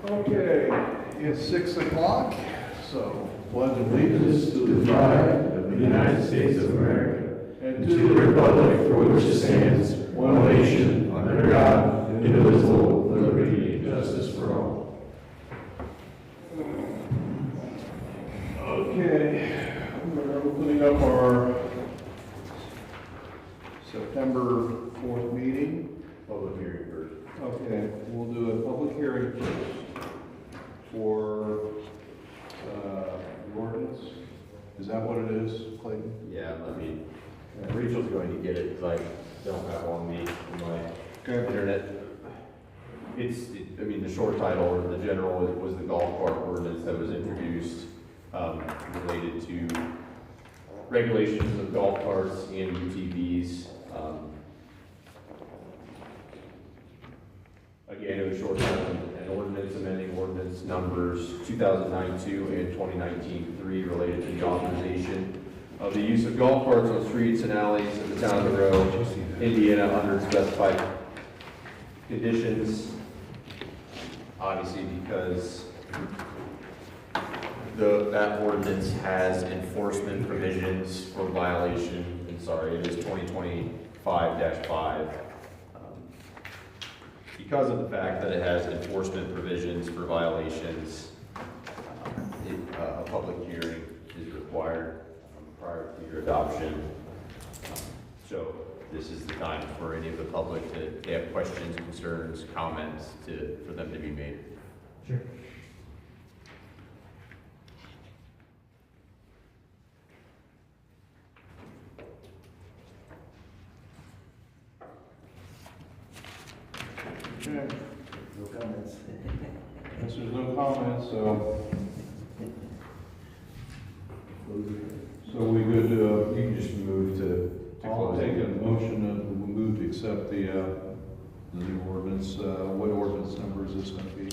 Okay, it's 6 o'clock, so pledge Allegiance to the flag of the United States of America and and to the republic for which it stands, one nation, under God, indivisible, with liberty and justice for all. Okay, we're opening up our September 4th meeting. Public hearing first. Okay, we'll do a public hearing first for the ordinance. Is that what it is, Clayton? Yeah, I mean, Rachel's going to get it because I don't have on me on my Okay. internet. I mean, the short title or the general was the golf cart ordinance that was introduced related to regulations of golf carts and UTVs. Again, it was short title, an ordinance amending ordinance numbers 2009-2 and 2019-3 related to the authorization of the use of golf carts on streets and alleys in the town of Monroe, Indiana, under specified conditions. Obviously, because that ordinance has enforcement provisions for violation, and sorry, it is 2025-5. Because of the fact that it has enforcement provisions for violations, a public hearing is required prior to your adoption. So this is the time for any of the public to have questions, concerns, comments for them to be made. Sure. Okay. No comments. Guess there's no comments, so we could, You can just move to I'll close take a it. motion and we'll move to accept the new ordinance. What ordinance number is this going to be?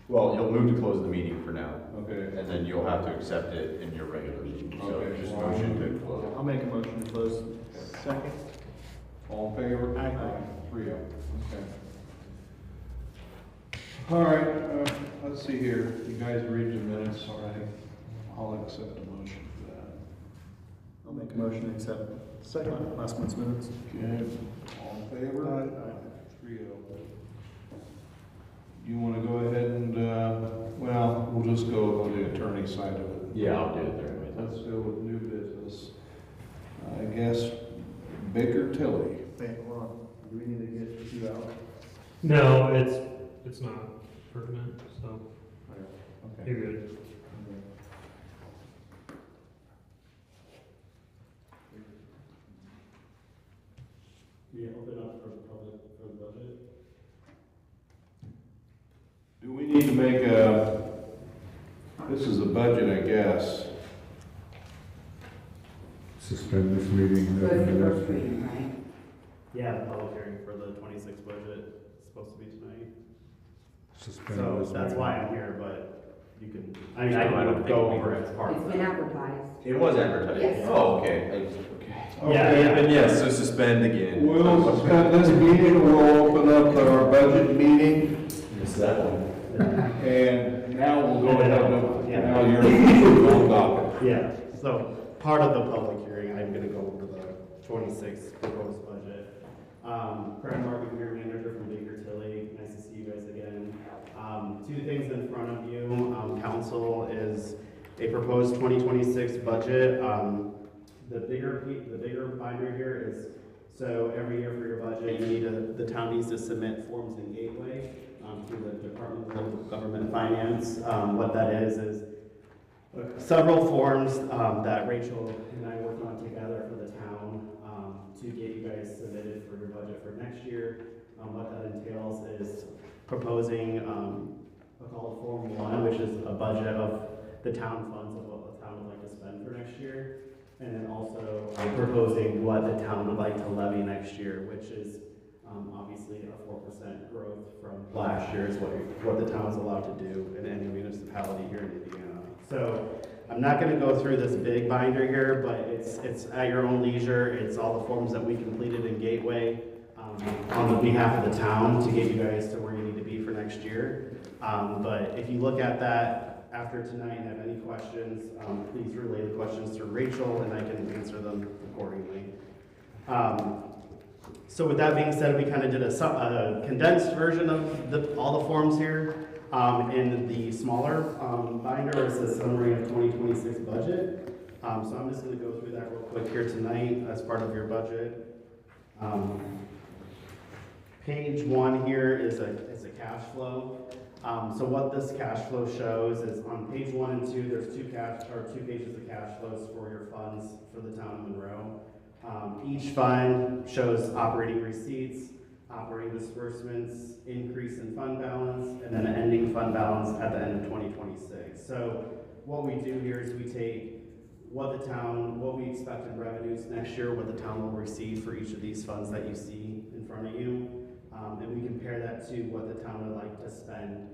Well, you'll move to close the meeting for now, Okay. and then you'll have to accept it in your regular meeting. So Okay. just motion to close. I'll make a motion to close. Second. All in favor? Aye. 3-0. Okay. All right, let's see here. You guys read your minutes already. I'll accept the motion for that. I'll make a motion to accept second last month's minutes. Okay. All in favor? Aye. 3-0. You want to go ahead and, well, we'll just go on the attorney side of it. Yeah, I'll do it there. Let's go with new business. I guess Baker Tilly. Wait, hold on. Do we need to get you out? No, it's not pertinent, so Okay. you're good. Yeah, open up for the public for the budget. Do we need to make this is a budget, I guess. Suspend this meeting. So it's the first reading, right? Yeah, the public hearing for the 26 budget is supposed to be tonight. Suspend So this that's meeting. why I'm here, but you can, I don't go think over it as part It's of been it. advertised. It was advertised? Yes. Oh, okay. Yeah. Then yes, so suspend again. We'll suspend this meeting, we'll open up our budget meeting, Missed that one. and now we'll go ahead and, Yeah. now you're on docket. Yeah, so part of the public hearing, I'm gonna go over the 26 proposed budget. Brent Morgan here, manager from Baker Tilly. Nice to see you guys again. Two things in front of you. Council is a proposed 2026 budget. The bigger binder here is, so every year for your budget, you need the town needs to submit forms in Gateway to the Department of Government Finance. What that is several forms that Rachel and I worked on together for the town to get you guys submitted for your budget for next year. What that entails is proposing called Form 1, which is a budget of the town funds of what the town would like to spend for next year. And then also proposing what the town would like to levy next year, which is obviously a 4% growth from last year is what the town is allowed to do in any municipality here in Indiana. So I'm not going to go through this big binder here, but it's at your own leisure. It's all the forms that we completed in Gateway. on the behalf of the town to get you guys to where you need to be for next year. But if you look at that after tonight and have any questions, please relay the questions to Rachel and I can answer them accordingly. So with that being said, we kind of did a condensed version of all the forms here. In the smaller binder, it says summary of 2026 budget. So I'm just going to go through that real quick here tonight as part of your budget. Page 1 here is a cash flow. So what this cash flow shows is on page 1 and 2, there's two pages of cash flows for your funds for the town of Monroe. Each fund shows operating receipts, operating disbursements, increase in fund balance, and then an ending fund balance at the end of 2026. So what we do here is we take what we expect in revenues next year, what the town will receive for each of these funds that you see in front of you, and we compare that to what the town would like to spend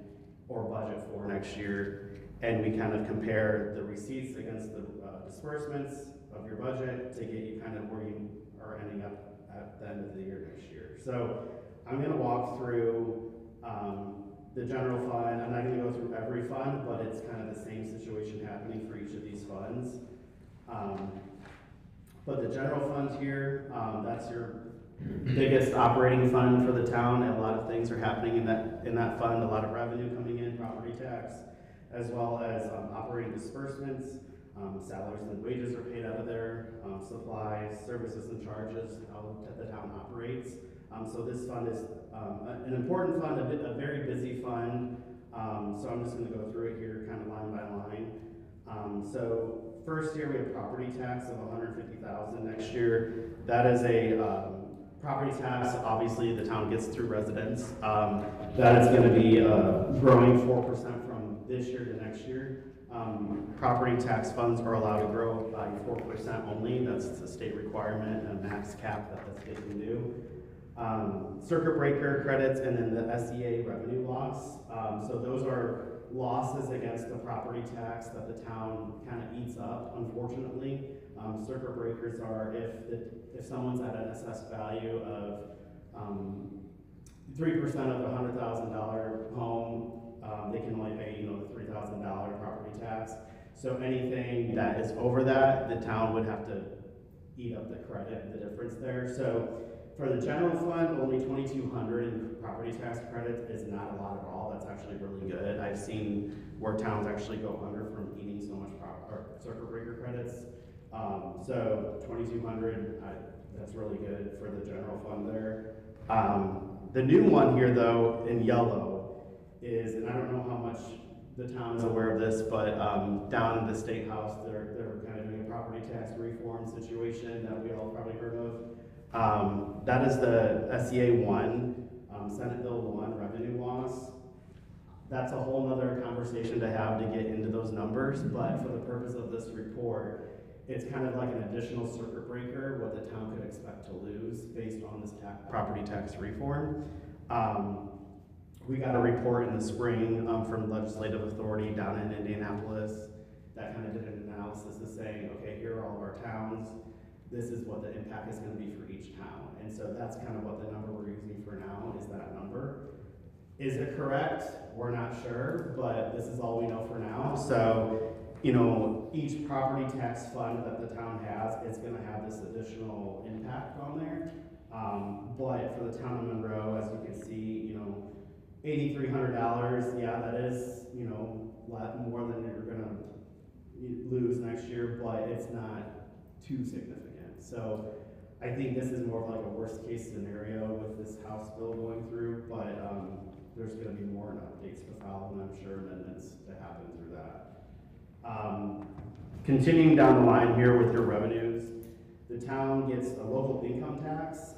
or budget for next year, and we kind of compare the receipts against the disbursements of your budget to get you kind of where you are ending up at the end of the year next year. So I'm going to walk through the general fund. I'm not going to go through every fund, but it's kind of the same situation happening for each of these funds. But the general fund here, that's your biggest operating fund for the town, and a lot of things are happening in that fund, a lot of revenue coming in, property tax, as well as operating disbursements, salaries and wages are paid out of there, supplies, services and charges, how the town operates. So this fund is an important fund, a very busy fund, so I'm just going to go through it here kind of line by line. So first year we have property tax of $150,000 next year. That is a property tax, obviously the town gets through residents. That is going to be growing 4% from this year to next year. Property tax funds are allowed to grow by 4% only. That's a state requirement and a max cap that the state can do. Circuit breaker credits and then the SEA revenue loss. So those are losses against the property tax that the town kind of eats up, unfortunately. Circuit breakers are if someone's at an assessed value of 3% of the $100,000 home, they can only pay the $3,000 property tax. So anything that is over that, the town would have to eat up the credit, the difference there. So for the general fund, only $2,200 in property tax credits is not a lot at all. That's actually really good. I've seen where towns actually go under from eating so much circuit breaker credits. So $2,200, that's really good for the general fund there. The new one here, though, in yellow is, and I don't know how much the town is aware of this, but down in the State House, they're kind of doing a property tax reform situation that we all probably heard of. That is the SEA 1, Senate Bill 1 revenue loss. That's a whole nother conversation to have to get into those numbers, but for the purpose of this report, it's kind of like an additional circuit breaker, what the town could expect to lose based on this property tax reform. We got a report in the spring from Legislative Authority down in Indianapolis that kind of did an analysis of saying, okay, here are all of our towns. This is what the impact is going to be for each town. And so that's kind of what the number we're using for now is that number. Is it correct? We're not sure, but this is all we know for now. So, each property tax fund that the town has is going to have this additional impact on there. But for the town of Monroe, as you can see, $8,300, yeah, that is, a lot more than you're going to lose next year, but it's not too significant. So I think this is more of like a worst case scenario with this House bill going through, but there's going to be more updates to follow, and I'm sure amendments to happen through that. Continuing down the line here with your revenues, the town gets a local income tax.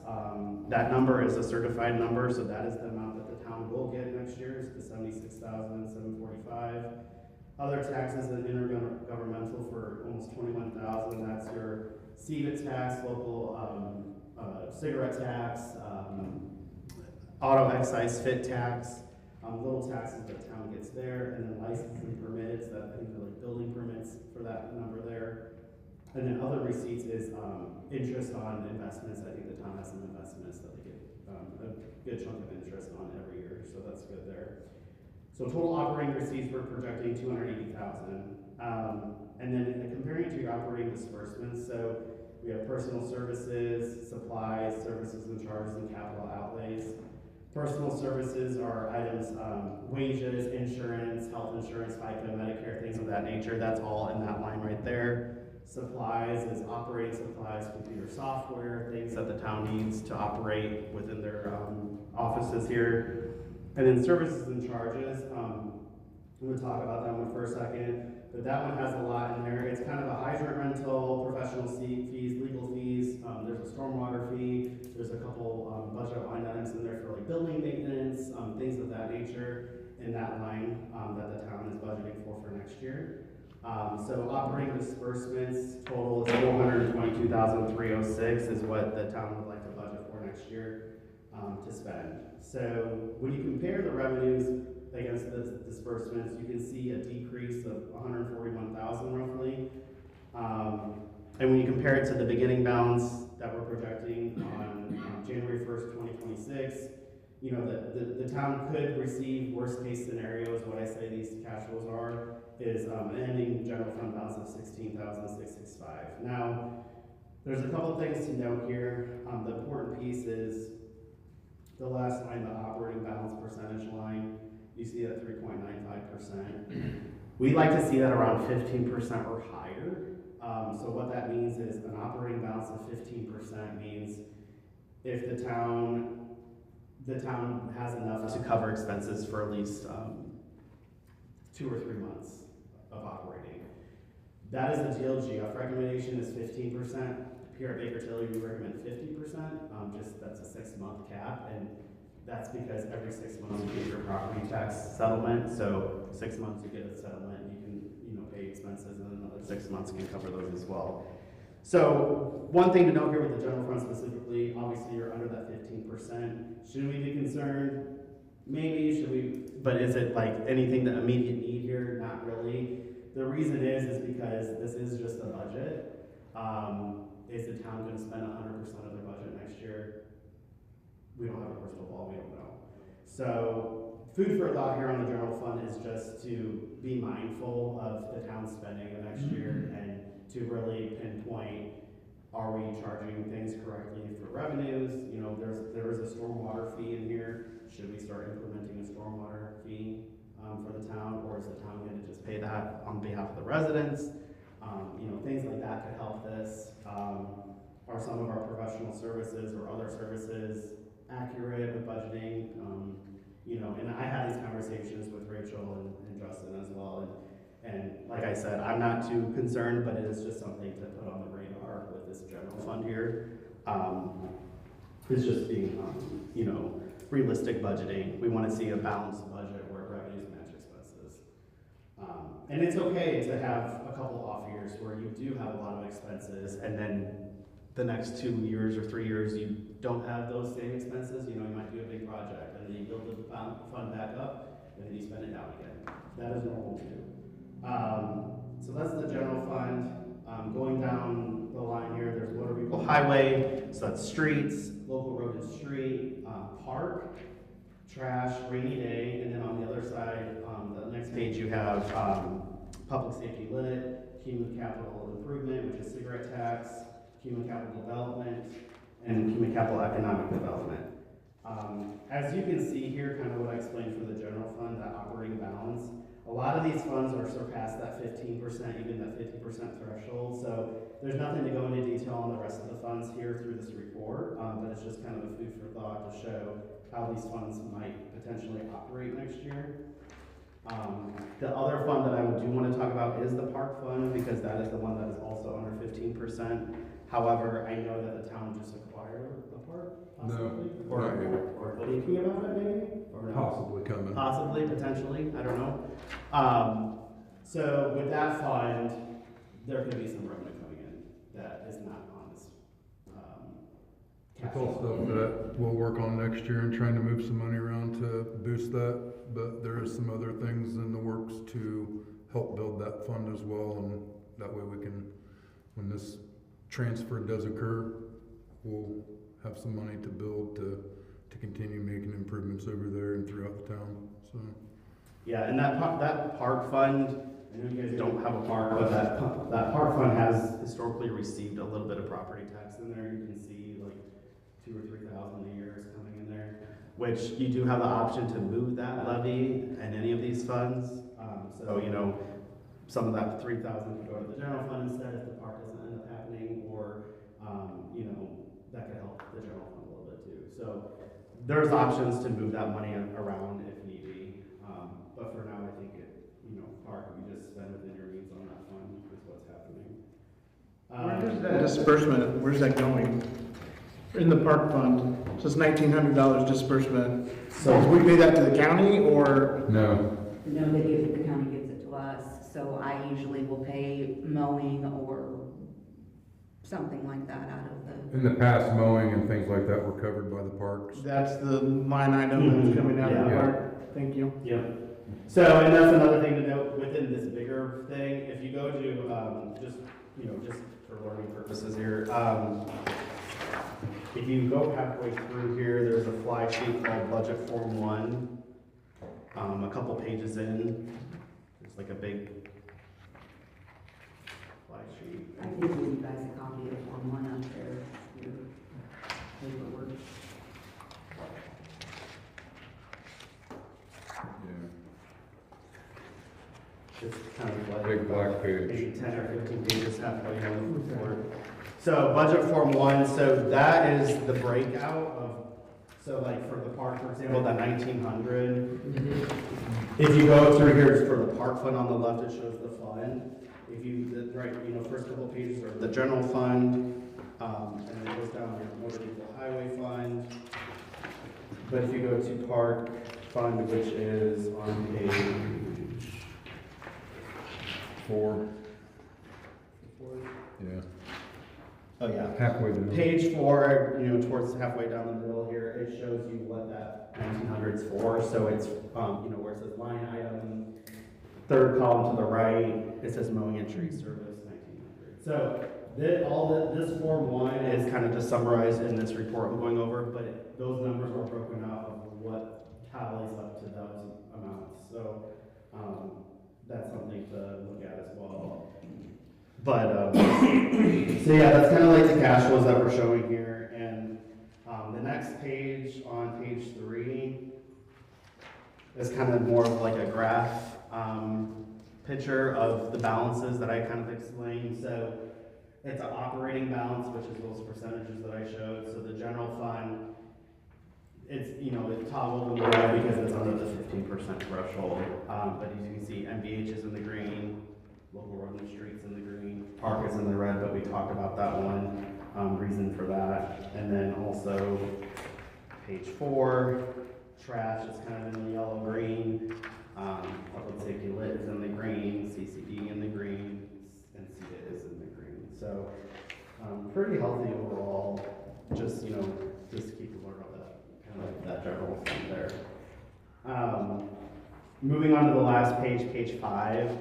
That number is a certified number, so that is the amount that the town will get next year, is the $76,745. Other taxes and intergovernmental for almost $21,000. That's your CVIT tax, local cigarette tax, auto excise fit tax, little taxes that town gets there, and then licensing permits, that I think they're like building permits for that number there. And then other receipts is interest on investments. I think the town has some investments that they get a good chunk of interest on every year, so that's good there. So total operating receipts, we're projecting 280,000. And then comparing to your operating disbursements, so we have personal services, supplies, services and charges, and capital outlays. Personal services are items, wages, insurance, health insurance, FICA, Medicare, things of that nature. That's all in that line right there. Supplies is operating supplies, computer software, things that the town needs to operate within their offices here. And then services and charges, I'm gonna talk about that one for a second, but that one has a lot in there. It's kind of a hydrant rental, professional fees, legal fees, there's a stormwater fee, there's a couple budget line items in there for like building maintenance, things of that nature in that line that the town is budgeting for next year. So operating disbursements total is 422,306 is what the town would like to budget for next year to spend. So when you compare the revenues against the disbursements, you can see a decrease of 141,000 roughly. And when you compare it to the beginning balance that we're projecting on January 1st, 2026, you know, the town could receive worst case scenarios. What I say these cash flows are is an ending general fund balance of 16,665. Now, there's a couple things to note here. The important piece is the last line, the operating balance percentage line. You see that 3.95%. We like to see that around 15% or higher. So what that means is an operating balance of 15% means if the town has enough to cover expenses for at least 2 or 3 months of operating. That is the DLGF recommendation is 15%. Here at Baker Tilly, we recommend 50%. Just that's a 6-month cap, and that's because every 6 months you get your property tax settlement. So 6 months you get a settlement, you can pay expenses, and another 6 months can cover those as well. So one thing to note here with the general fund specifically, obviously you're under that 15%. Should we be concerned? Maybe. Should we? But is it like anything that immediate need here? Not really. The reason is because this is just a budget. Is the town going to spend 100% of their budget next year? We don't have a crystal ball, we don't know. So food for thought here on the general fund is just to be mindful of the town's spending of next year and to really pinpoint, are we charging things correctly for revenues? You know, there is a stormwater fee in here. Should we start implementing a stormwater fee for the town, or is the town going to just pay that on behalf of the residents? Things like that could help this. Are some of our professional services or other services accurate with budgeting? And I had these conversations with Rachel and Justin as well. And like I said, I'm not too concerned, but it is just something to put on the radar with this general fund here. It's just being, realistic budgeting. We want to see a balanced budget where revenues match expenses. And it's okay to have a couple off years where you do have a lot of expenses, and then the next 2 years or 3 years you don't have those same expenses. You might do a big project, and then you build the fund back up, and then you spend it down again. That is normal too. So that's the general fund. Going down the line here, there's motor vehicle highway, so that's streets, local road and street, park, trash, rainy day, and then on the other side, the next page you have public safety lit, human capital improvement, which is cigarette tax, human capital development, and human capital economic development. As you can see here, kind of what I explained for the general fund, that operating balance, a lot of these funds are surpassed that 15%, even that 50% threshold. So there's nothing to go into detail on the rest of the funds here through this report, but it's just kind of a food for thought to show how these funds might potentially operate next year. The other fund that I do want to talk about is the park fund, because that is the one that is also under 15%. However, I know that the town just acquired a park, possibly? No, Or, not yet. or thinking about it maybe? Or no? Possibly coming. Possibly, potentially, I don't know. So with that fund, there could be some revenue coming in that is not on this cash It's all flow. stuff that we'll work on next year and trying to move some money around to boost that, but there is some other things in the works to help build that fund as well, and that way we can, when this transfer does occur, we'll have some money to build to to continue making improvements over there and throughout the town, so. Yeah, and that park fund, I know you guys don't have a park, but that park fund has historically received a little bit of property tax in there. You can see like 2,000 or 3,000 a year is coming in there, which you do have the option to move that levy and any of these funds. So, you know, some of that 3,000 could go to the general fund instead if the park doesn't end up happening, or, you know, that could help the general fund a little bit too. So there's options to move that money around if need be. But for now, I think park, you just spend within your means on that fund is what's happening. Where does that disbursement, where's that going? In the park fund, so it's $1,900 disbursement. So we pay that to the county or? No. No, the county gives it to us, so I usually will pay mowing or something like that out of the. In the past, mowing and things like that were covered by the parks. That's the line item that's coming out of the Yeah. park. Thank you. Yep. So, and that's another thing to note within this bigger thing. If you go to, just for learning purposes here, if you go halfway through here, there's a fly sheet called Budget Form 1. A couple pages in, it's like a big fly sheet. I can give you guys a copy of Form 1 up there, your paperwork. It's kind of like Big black page. maybe 10 or 15 pages halfway down the report. So Budget Form 1, so that is the breakout of, so like for the park, for example, that 1,900. If you go through here, it's for the park fund on the left, it shows the fund. If you, first couple of pages are the general fund, and then it goes down here, motor vehicle highway fund. But if you go to park fund, which is on page 4. Yeah. Oh, yeah. Halfway down. Page 4, towards halfway down the middle here, it shows you what that 1,900 is for. So it's, where it says line item, third column to the right, it says mowing and tree service, 1,900. So this Form 1 is kind of just summarized in this report I'm going over, but those numbers are broken out of what tallies up to those amounts. So that's something to look at as well. But, so yeah, that's kind of like the cash flows that we're showing here. And the next page, on page 3, is kind of more of like a graph picture of the balances that I kind of explained. So it's an operating balance, which is those percentages that I showed. So the general fund, it's, it toggled in the red because it's under the 15% threshold. But as you can see, MVH is in the green, local road and streets in the green, park is in the red, but we talked about that one, reason for that. And then also page 4, trash is kind of in the yellow-green, public safety lit is in the green, CCD in the green, and CDIT is in the green. So pretty healthy overall, just, just keep alert of that, kind of like that general fund there. Moving on to the last page, page 5.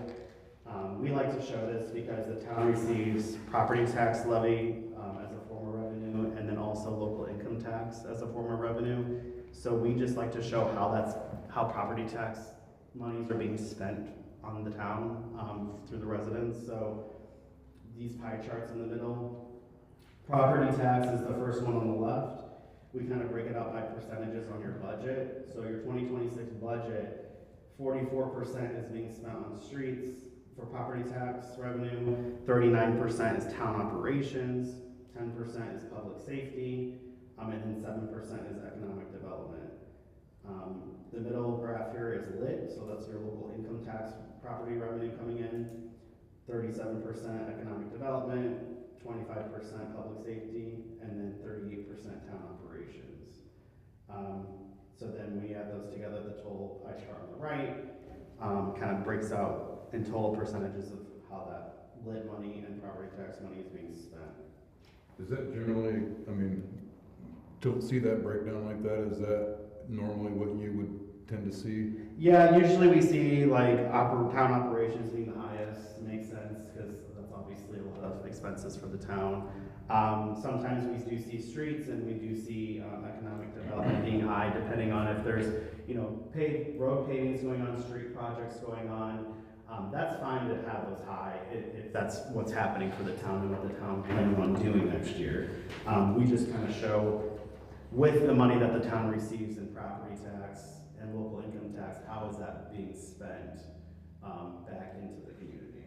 We like to show this because the town receives property tax levy as a form of revenue, and then also local income tax as a form of revenue. So we just like to show how property tax monies are being spent on the town through the residents. So these pie charts in the middle, property tax is the first one on the left. We kind of break it out by percentages on your budget. So your 2026 budget, 44% is being spent on streets for property tax revenue, 39% is town operations, 10% is public safety, and then 7% is economic development. The middle graph here is lit, so that's your local income tax property revenue coming in, 37% economic development, 25% public safety, and then 38% town operations. So then we add those together, the total pie chart on the right kind of breaks out in total percentages of how that lit money and property tax money is being spent. Is that generally, to see that breakdown like that, is that normally what you would tend to see? Yeah, usually we see like town operations being the highest, makes sense, because that's obviously a lot of expenses for the town. Sometimes we do see streets and we do see economic development being high, depending on if there's, road pavings going on, street projects going on. That's fine to have those high if that's what's happening for the town and what the town planning on doing next year. We just kind of show with the money that the town receives in property tax and local income tax, how is that being spent back into the community?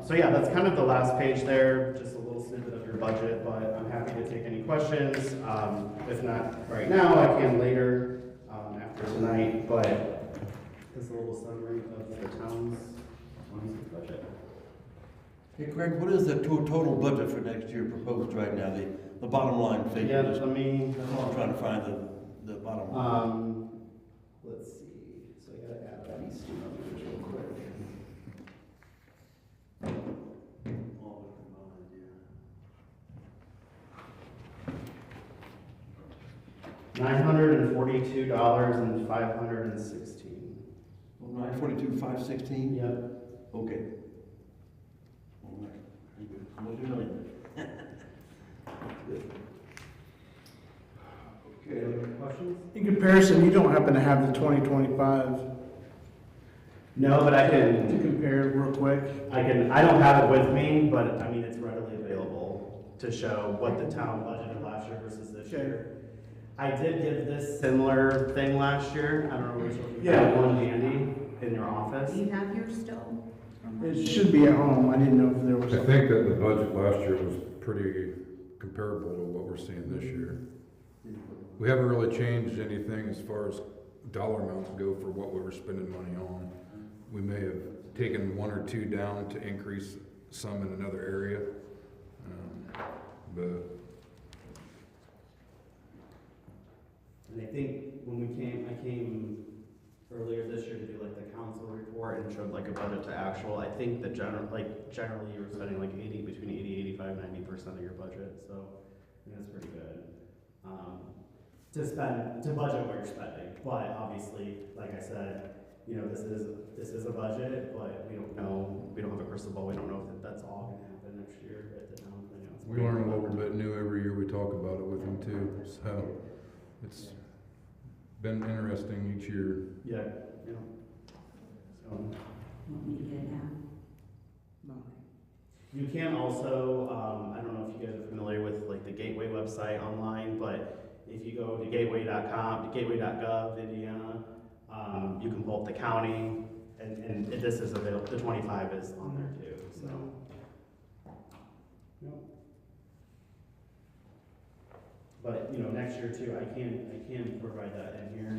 So yeah, that's kind of the last page there, just a little snippet of your budget, but I'm happy to take any questions. If not right now, I can later after tonight, but just a little summary of the town's 26 budget. Hey Craig, what is the total budget for next year proposed right now, the bottom line figure? Yeah, let me. I'm trying to find the bottom line. Let's see, so I gotta add all these two numbers real quick. $942,516. $942,516? Yep. Okay. All right. Almost $1 million. Good. Okay. Questions? In comparison, you don't happen to have the 2025 No, but I to can, compare real quick? I don't have it with me, but I mean, it's readily available to show what the town budgeted last year versus this Okay. year. I did give this similar thing last year. I don't know which one. You Yeah. have one handy in your office. Do you have yours still? It should be at home. I didn't know if there was. I think that the budget last year was pretty comparable to what we're seeing this year. We haven't really changed anything as far as dollar amounts go for what we were spending money on. We may have taken one or two down to increase some in another area, but And I think when I came earlier this year to do like the council report and showed like a budget to actual. I think the generally you were spending like between 80, 85, 90% of your budget. So I think that's pretty good. To budget what you're spending. But obviously, like I said, this is a budget, but we don't know, we don't have a crystal ball. We don't know if that's all gonna happen next year at the town. we learn a little bit new every year. We talk about it with them too, so it's been interesting each year. Yeah. So. Want me to get it now? You can also, I don't know if you guys are familiar with like the Gateway website online, but if you go to gateway.com, gateway.gov, Indiana, you can pull up the county, and this is available. The 25 is on there too. So, yep. But next year too, I can provide that in here,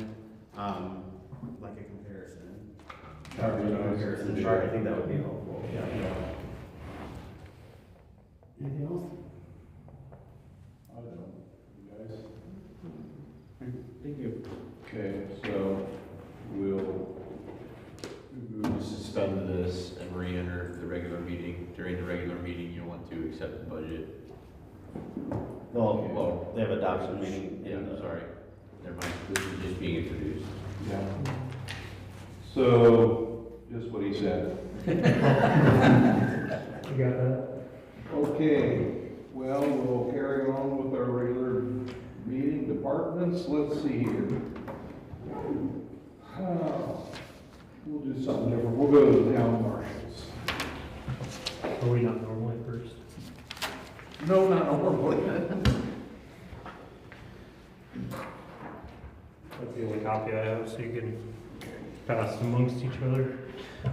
like a comparison. Comparison chart. I think that would be helpful. Yeah. Anything else? I don't know. You guys? Thank you. Okay, so we'll Suspend this and re-enter the regular meeting. During the regular meeting, you want to accept the budget. Well, they have adoption meeting. Yeah, sorry. Never mind. This is just being introduced. Yeah. So, just what he said. You got that? Okay, well, we'll carry on with our regular meeting departments. Let's see here. We'll do something different. We'll go to the town marshals. Are we not normally first? No, not normally. That's the only copy I have, so you can pass amongst each other.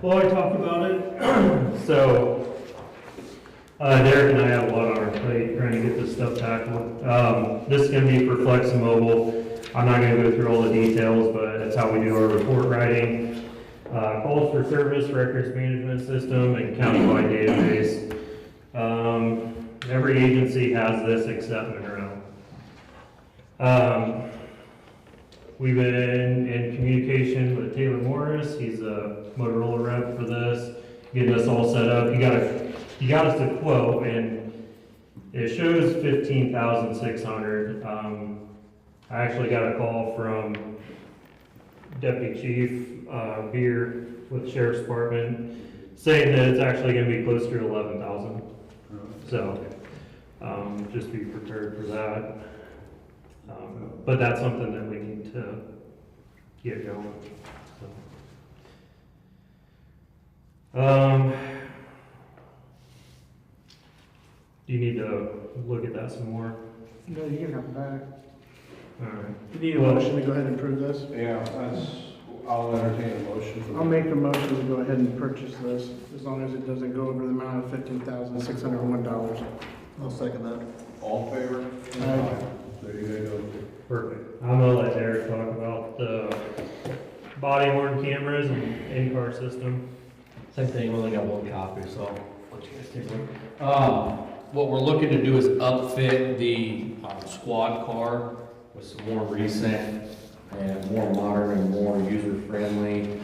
Well, I talked about it. So, Derek and I have a lot on our plate trying to get this stuff tackled. This is going to be for Flex and Mobile. I'm not going to go through all the details, but that's how we do our report writing. Calls for service, records management system, and countywide database. Every agency has this except Monroe. We've been in communication with Taylor Morris. He's a Motorola rep for this, getting us all set up. He got us a quote, and it shows $15,600. I actually got a call from Deputy Chief Beer with the Sheriff's Department saying that it's actually going to be closer to $11,000. So, just be prepared for that. But that's something that we need to get going, so. Do you need to look at that some more? No, you can have it back. Alright. You need a Well- motion to go ahead and approve this? Yeah, I'll entertain a motion for that. I'll make a motion to go ahead and purchase this, as long as it doesn't go over the amount of $15,601. I'll second that. All in favor? Aye. There you go. Perfect. I'm gonna let Derek talk about the body worn cameras and in-car system. Same thing, we only got one copy, so let you guys take a look. What we're looking to do is upfit the squad car with some more recent and more modern and more user-friendly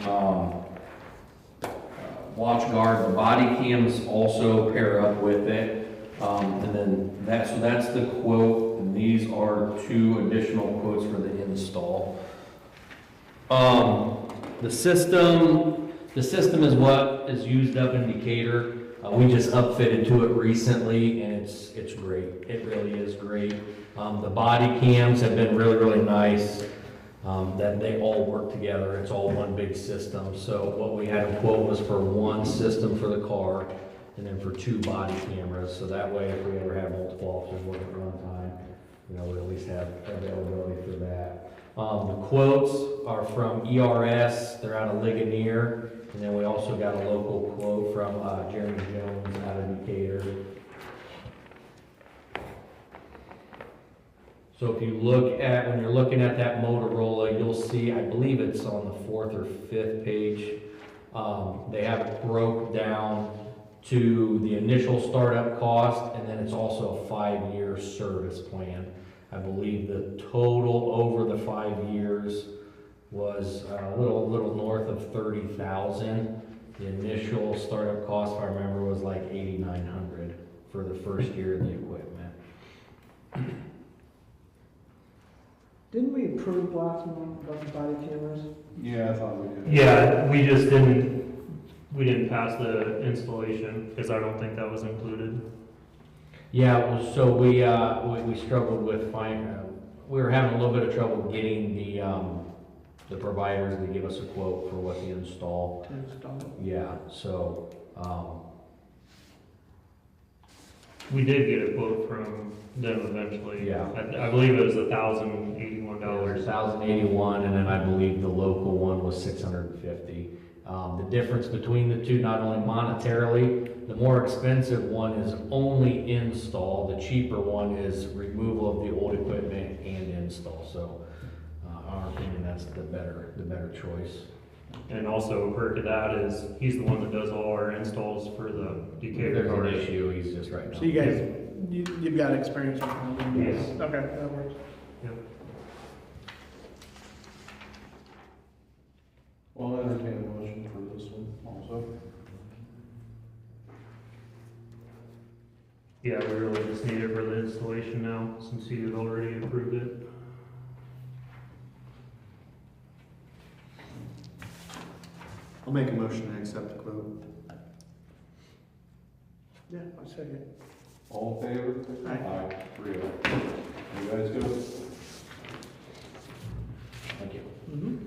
watch guard. The body cams also pair up with it. And then that's the quote, and these are 2 additional quotes for the install. The system is what is used up in Decatur. We just upfitted to it recently, and it's great. It really is great. The body cams have been really, really nice. That they all work together. It's all one big system. So what we had to quote was for 1 system for the car, and then for 2 body cameras. So that way, if we ever have multiple officers working at one time, we at least have availability for that. The quotes are from ERS. They're out of Ligonier. And then we also got a local quote from Jeremy Jones out of Decatur. So if you when you're looking at that Motorola, you'll see, I believe it's on the 4th or 5th page. They have it broke down to the initial startup cost, and then it's also a 5-year service plan. I believe the total over the 5 years was a little north of $30,000. The initial startup cost, if I remember, was like $8,900 for the first year of the equipment. Didn't we approve last month about the body cameras? Yeah, I thought we did. Yeah, we just didn't pass the installation, because I don't think that was included. Yeah, so we struggled with we were having a little bit of trouble getting the providers to give us a quote for what the install. To install it? Yeah, so, We did get a quote from them eventually. Yeah. I believe it was $1,081. $1,081, and then I believe the local one was $650. The difference between the two, not only monetarily, the more expensive one is only install, the cheaper one is removal of the old equipment and install. So, in our opinion, that's the better choice. And also a perk of that is he's the one that does all our installs for the Decatur There's an cars. issue, he's just right now. So you guys, you've got experience with them? Yes. Okay, that works. Yep. Well, I'll entertain a motion for this one also. Yeah, we really just need it for the installation now, since you had already approved it. I'll make a motion to accept the quote. Yeah, I second. All in favor? Aye. 3 of them. You guys good? Thank you. Mm-hmm.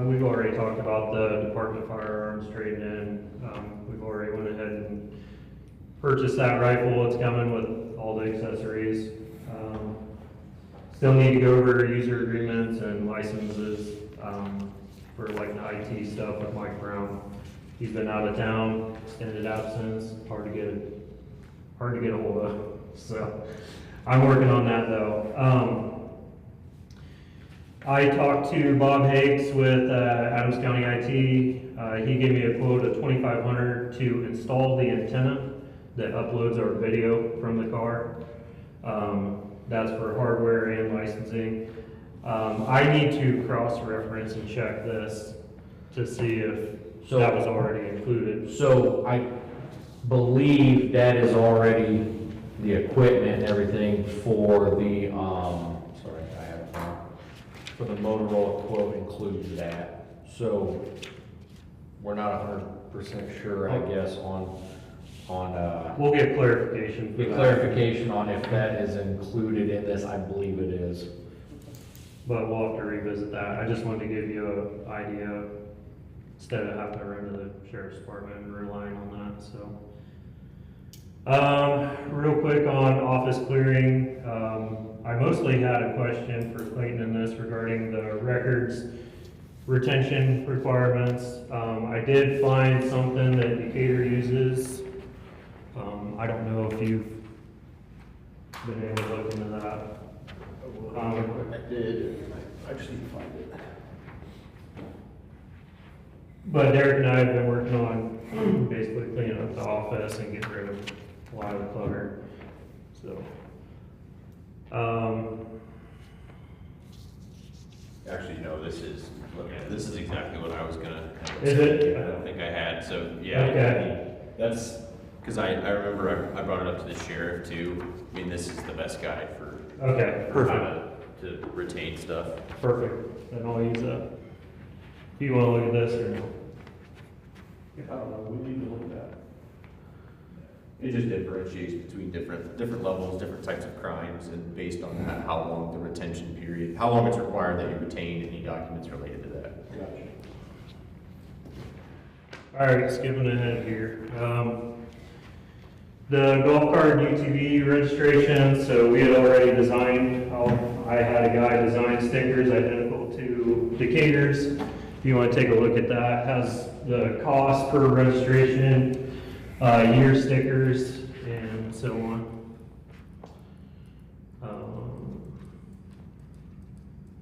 We've already talked about the Department firearms trade-in. We've already went ahead and purchased that rifle. It's coming with all the accessories. Still need to go over user agreements and licenses, for like the IT stuff with Mike Brown. He's been out of town, extended absence, hard to get a hold of. So I'm working on that though. I talked to Bob Hakes with Adams County IT. He gave me a quote of $2,500 to install the antenna that uploads our video from the car. That's for hardware and licensing. I need to cross-reference and check this to see if that was already included. So I believe that is already the equipment and everything for the, sorry, I have it wrong. For the Motorola quote includes that. So we're not 100% sure, I guess, on We'll get clarification. for get that. clarification on if that is included in this. I believe it is. But we'll have to revisit that. I just wanted to give you an idea instead of having to run to the sheriff's department and relying on that, so. Real quick on office clearing, I mostly had a question for Clayton in this regarding the records retention requirements. I did find something that Decatur uses. I don't know if you've been able to look into that. I did, I just need to find it. But Derek and I have been working on basically cleaning up the office and getting rid of a lot of the clutter, so. Actually, no, this is exactly what I was gonna. Is it? I don't think I had, so, yeah. Okay. That's, because I remember I brought it up to the sheriff too. I mean, this is the best guide for Okay, how perfect, to retain stuff. perfect, then I'll use that. Do you wanna look at this or no? I don't know, we need to look at that. It just differentiates between different levels, different types of crimes, and based on that, how long the retention period, how long it's required that you retain any documents related to that. Gotcha. All right, skipping ahead here. The golf cart UTV registration, so we had already designed, I had a guy design stickers identical to Decatur's. If you want to take a look at that, has the cost per registration, year stickers, and so on.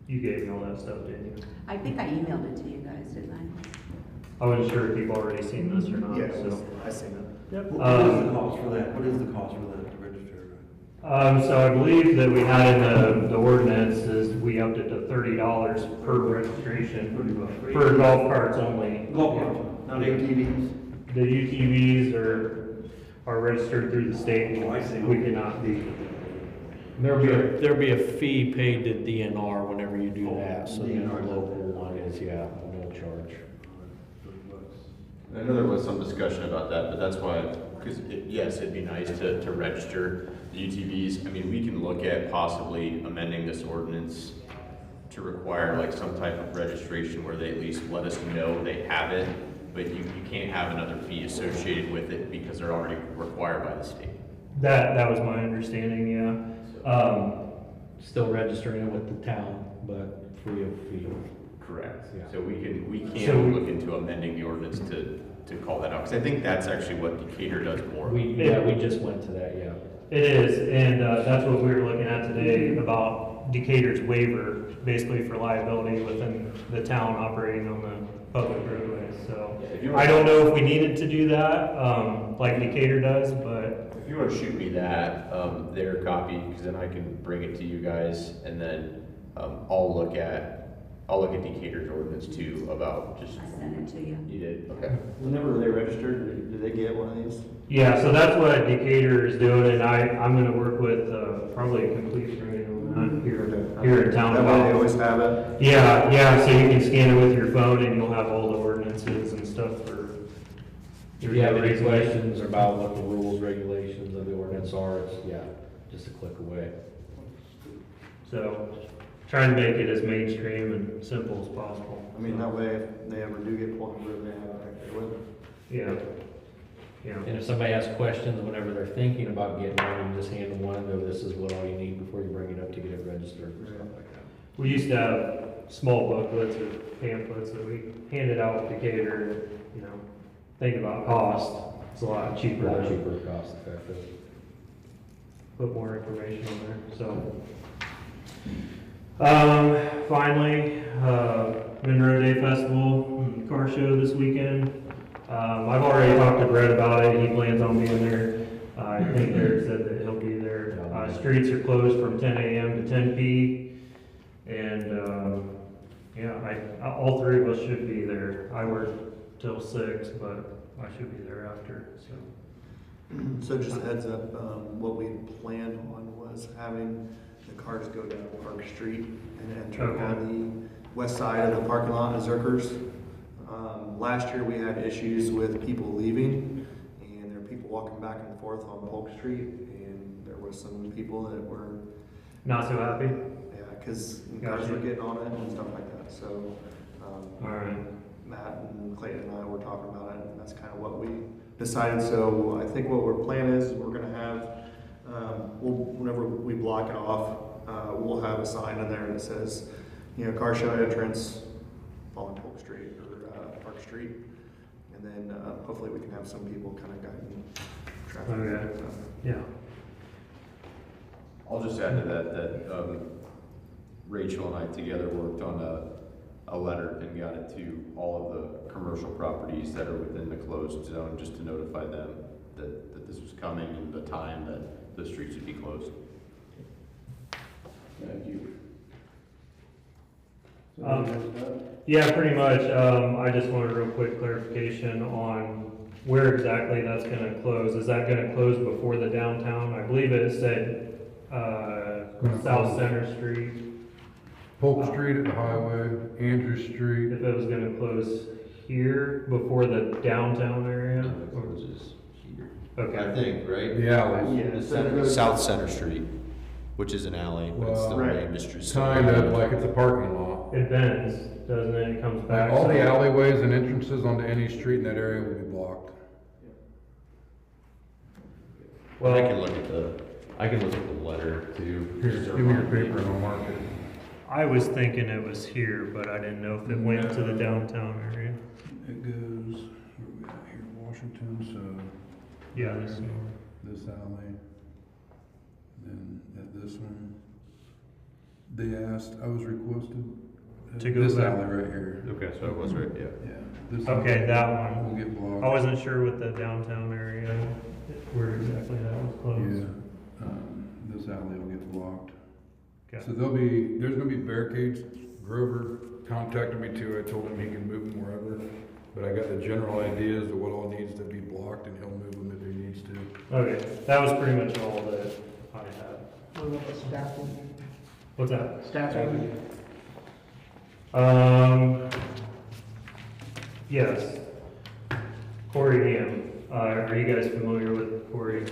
You gave me all that stuff, didn't you? I think I emailed it to you guys, didn't I? I wasn't sure if you've already seen this or not, Yes, so. I seen it. What is the cost for that? What is the cost for that to register? So I believe that we had in the ordinance is we upped it to $30 per registration for golf carts only. Golf cart, not ATVs? The UTVs are registered through the state. Oh, I see. We cannot be. There'll be a fee paid to DNR whenever you do that, so then our local one is, yeah, no charge. I know there was some discussion about that, but that's why, because yes, it'd be nice to register the UTVs. I mean, we can look at possibly amending this ordinance to require like some type of registration where they at least let us know they have it, but you can't have another fee associated with it because they're already required by the state. That was my understanding, yeah. Still registering it with the town, but free of fee. Correct. Yeah. So we So can we- look into amending the ordinance to call that out, because I think that's actually what Decatur does more. We just went to that, yeah. It is, and that's what we were looking at today about Decatur's waiver, basically for liability within the town operating on the public roadways, so. I don't know if we needed to do that, like Decatur does, but If you want to shoot me that, their copy, because then I can bring it to you guys, and then I'll look at Decatur's ordinance too about just. I sent it to you. You did? Okay. Whenever they registered, did they get one of these? yeah, so that's what Decatur is doing, and I'm gonna work with, probably a complete training on that here in town. That way they always have it? Yeah, so you can scan it with your phone and you'll have all the ordinances and stuff for. If you have any questions about what the rules, regulations of the ordinance are, it's, yeah, just a click away. So, trying to make it as mainstream and simple as possible. I mean, that way, if they ever do get pulled over, they have it back there with them. Yeah. Yeah. And if somebody has questions whenever they're thinking about getting one, you just hand them one and go, this is what all you need before you bring it up to get it registered and stuff like that. We used to have small booklets or pamphlets that we handed out with Decatur, you know, think about cost, it's a lot cheaper. A lot to cheaper, cost effective. Put more information on there, so. Finally, Monroe Day Festival, car show this weekend. I've already talked to Brett about it, he plans on being there. I think Derek said that he'll be there. Streets are closed from 10 a.m. to 10 p. And, all three of us should be there. I work till 6, but I should be there after, so. So just a heads up, what we planned on was having the cars go down Park Street and enter Okay. on the west side of the parking lot of Zerkers. Last year, we had issues with people leaving, and there were people walking back and forth on Polk Street, and there was some people that were, Not so happy? yeah, because cars were getting on it and stuff like that, so, All right. Matt and Clayton and I were talking about it, and that's kind of what we decided. So I think what we're planning is we're gonna have, whenever we block it off, we'll have a sign in there that says, you know, car show entrance on Polk Street or Park Street. And then hopefully we can have some people kind of guiding traffic. Okay. Yeah. I'll just add to that Rachel and I together worked on a letter and got it to all of the commercial properties that are within the closed zone, just to notify them that this was coming and the time that the streets would be closed. Thank you. Yeah, pretty much. I just wanted a real quick clarification on where exactly that's gonna close. Is that gonna close before the downtown? I believe it said, South Center Street. Polk Street at the highway, Andrew Street. If it was gonna close here before the downtown area? It closes here. Okay. I think, right? The alleys. Yeah, South Center Street, which is an alley, but it's still Right. an industry. Kind of like it's a parking lot. It bends, doesn't it? It comes back. All the alleyways and entrances onto any street in that area will be blocked. Well, I can look at the letter too. Here, give me your paper and I'll mark it. I was thinking it was here, but I didn't know if it went to the downtown area. It goes, where we at here, Washington, so Yeah, this this alley, then at this one. They asked, I was requested. To go this back. alley right here. Okay, so it was right, yeah. Yeah. This Okay, alley that one. will get blocked. I wasn't sure with the downtown area, where exactly that was closed. Yeah, this alley will get blocked. Okay. So there's gonna be barricades. Grover contacted me too. I told him he can move them wherever. But I got the general ideas of what all needs to be blocked and he'll move them if he needs to. Okay, that was pretty much all that I had. What about the staffing? What's that? Staffing? Yes. Corey Ham. Are you guys familiar with Corey?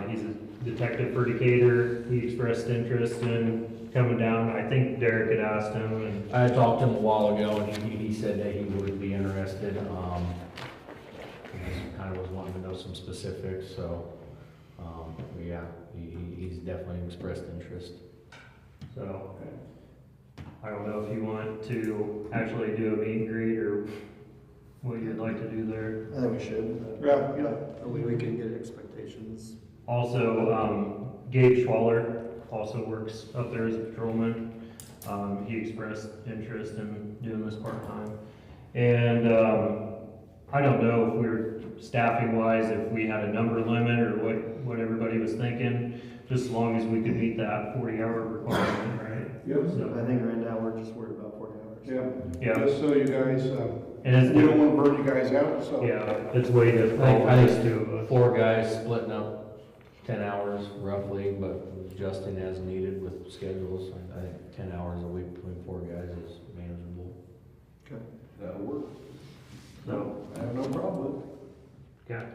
He's a detective for Decatur. He expressed interest in coming down. I think Derek had asked him, and I talked to him a while ago, and he said that he would be interested. He just kind of was wanting to know some specifics, so, yeah, he's definitely expressed interest. so I don't know if you want to actually do a meet and greet or what you'd like to do there. I think we should. That way we can get expectations. Also, Gabe Schwaller also works up there as a patrolman. He expressed interest in doing this part-time. And I don't know if we're staffing-wise, if we had a number limit or what everybody was thinking, just as long as we could meet that 40-hour requirement, right? Yep. So, I think right now we're just worried about 40 hours. Yeah, yeah, just so you guys, and it's, we don't want to burn you guys out, so. yeah, it's way difficult. I just think two of us. 4 guys splitting up 10 hours roughly, but adjusting as needed with schedules. I think 10 hours a week between 4 guys is manageable. That'll work. So, I have no problem with it. yeah.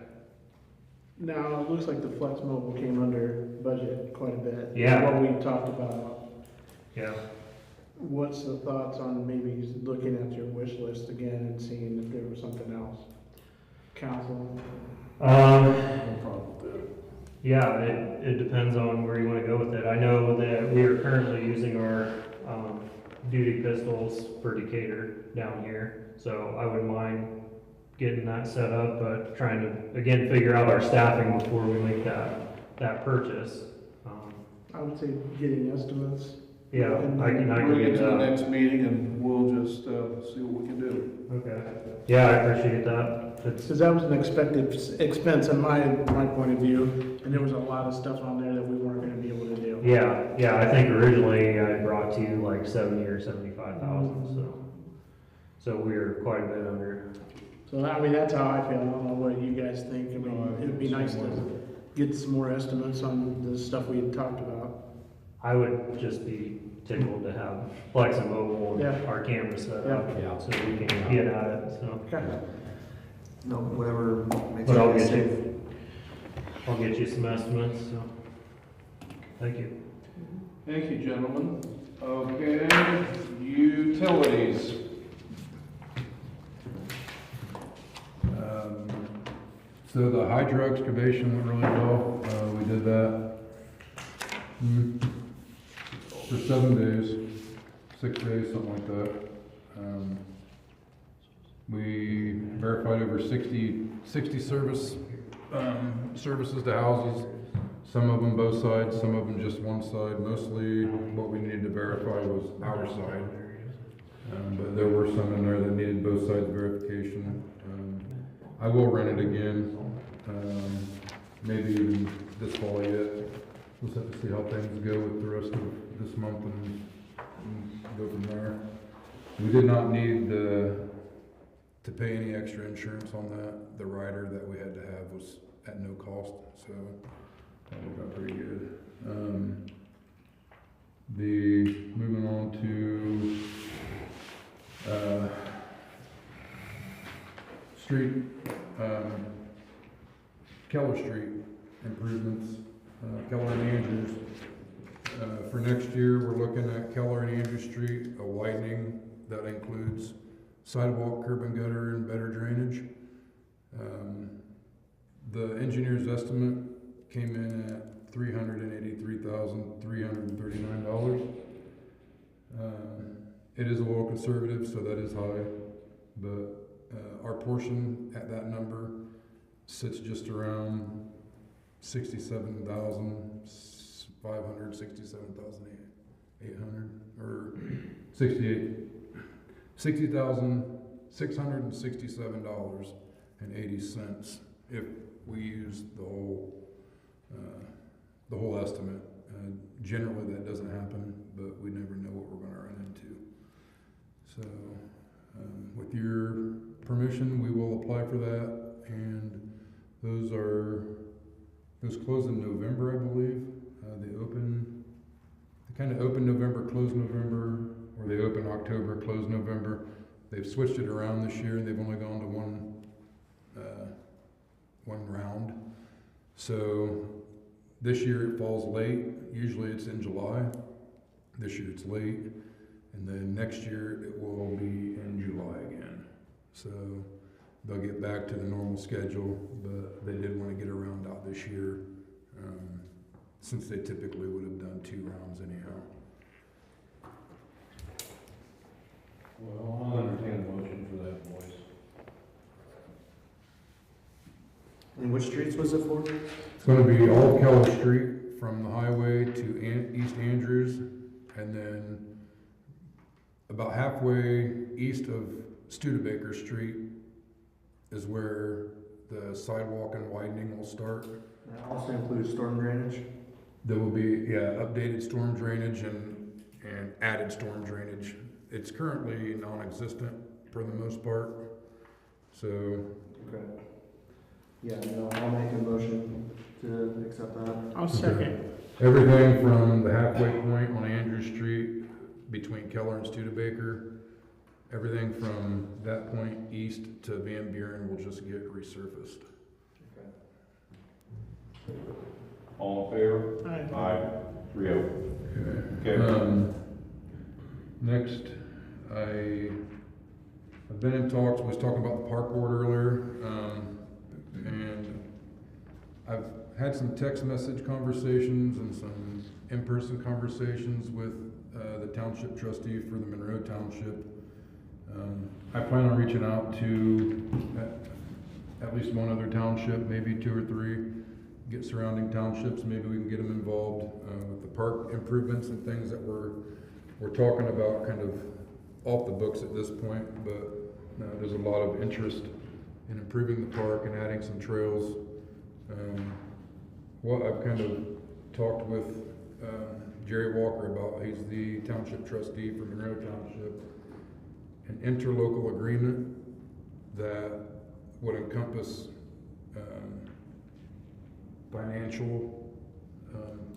Now, it looks like the Flex Mobile came under budget quite a bit. Yeah. What we talked about. Yeah. What's the thoughts on maybe looking at your wish list again and seeing if there was something else? Council? No problem with that. Yeah, it depends on where you want to go with it. I know that we are currently using our duty pistols for Decatur down here, so I wouldn't mind getting that set up, but trying to, again, figure out our staffing before we make that purchase. I would say getting estimates. Yeah, I can We'll get get to the that. next meeting and we'll just see what we can do. Okay. Yeah, I appreciate that. It's, Because that was an expected expense in my point of view, and there was a lot of stuff on there that we weren't gonna be able to do. yeah, I think originally I brought to you like 70 or 75,000, so we're quite a bit under. So, I mean, that's how I feel. I don't know what you guys think. I mean, it'd be nice to get some more estimates on the stuff we had talked about. I would just be tickled to have Flex and Mobile Yeah. and our camera set up, Yeah. so we can get at it, so. Okay. No, whatever makes But I'll you get safe. I'll get you some estimates, so. Thank you. Thank you, gentlemen. Okay, utilities. So the hydro excavation went really well. We did that for 7 days, 6 days, something like that. We verified over 60 services to houses. Some of them both sides, some of them just one side. Mostly what we needed to verify was our side. But there were some in there that needed both sides verification. I will run it again, maybe even this fall yet. We'll just have to see how things go with the rest of this month and go from there. We did not need to pay any extra insurance on that. The rider that we had to have was at no cost, so that worked out pretty good. Moving on to street, Keller Street improvements, Keller and Andrews. For next year, we're looking at Keller and Andrews Street, a widening that includes sidewalk, curb and gutter, and better drainage. The engineer's estimate came in at $383,339. It is a little conservative, so that is high, but our portion at that number sits just around 67,500, 67,800, or $60,667.80 if we use the whole estimate. Generally, that doesn't happen, but we never know what we're going to run into. So, with your permission, we will apply for that, and those close in November, I believe. They kind of open November, close November, or they open October, close November. They've switched it around this year. They've only gone to one round. So this year it falls late. Usually it's in July. This year it's late. And then next year it will be in July again. So they'll get back to the normal schedule, but they did want to get a round out this year, since they typically would have done 2 rounds anyhow. Well, I'll entertain a motion for that, boys. And which streets was it for? It's going to be all Keller Street from the highway to East Andrews, and then about halfway east of Studebaker Street is where the sidewalk and widening will start. That also includes storm drainage. There will be, updated storm drainage and added storm drainage. It's currently non-existent for the most part, so. Okay. Yeah, no, I'll make a motion to accept that. I'll second. Everything from the halfway point on Andrews Street between Keller and Studebaker, everything from that point east to Van Buren will just get resurfaced. All in favor? Aye. Aye. 3-0. Okay. Next, I've been in talks, we was talking about the park board earlier, and I've had some text message conversations and some in-person conversations with the township trustee for the Monroe Township. I plan on reaching out to at least one other township, maybe 2 or 3, get surrounding townships, maybe we can get them involved with the park improvements and things that we're talking about, kind of off the books at this point, but there's a lot of interest in improving the park and adding some trails. What I've kind of talked with Jerry Walker about, he's the township trustee for Monroe Township, an interlocal agreement that would encompass financial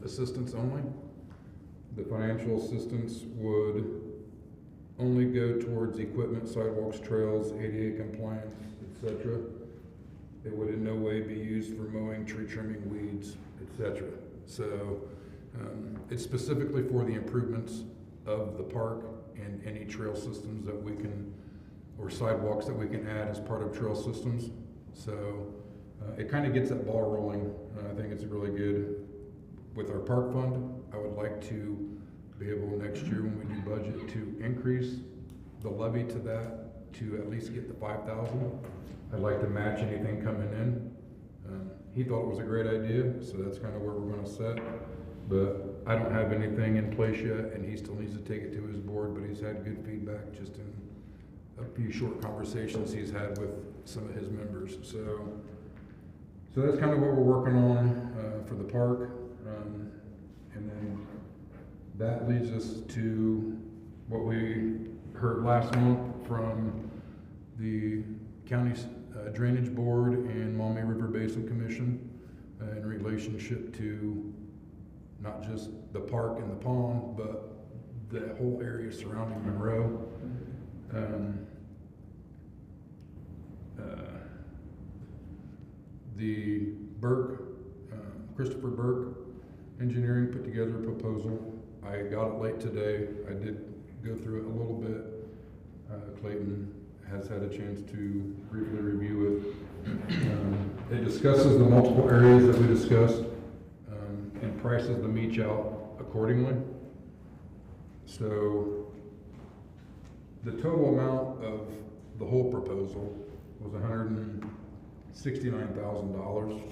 assistance only. The financial assistance would only go towards equipment, sidewalks, trails, ADA compliance, etc. It would in no way be used for mowing, tree trimming, weeds, etc. So it's specifically for the improvements of the park and any trail systems that we can, or sidewalks that we can add as part of trail systems. So it kind of gets that ball rolling. I think it's really good. With our park fund, I would like to be able next year when we do budget to increase the levy to that to at least get the 5,000. I'd like to match anything coming in. He thought it was a great idea, so that's kind of where we're gonna set. But I don't have anything in place yet, and he still needs to take it to his board, but he's had good feedback just in a few short conversations he's had with some of his members. So that's kind of what we're working on for the park. And then that leads us to what we heard last month from the county's Drainage Board and Maumee River Basin Commission in relationship to not just the park and the pond, but the whole area surrounding Monroe. The Christopher Burke Engineering put together a proposal. I got it late today. I did go through it a little bit. Clayton has had a chance to briefly review it. It discusses the multiple areas that we discussed and prices the meach out accordingly. So the total amount of the whole proposal was $169,000.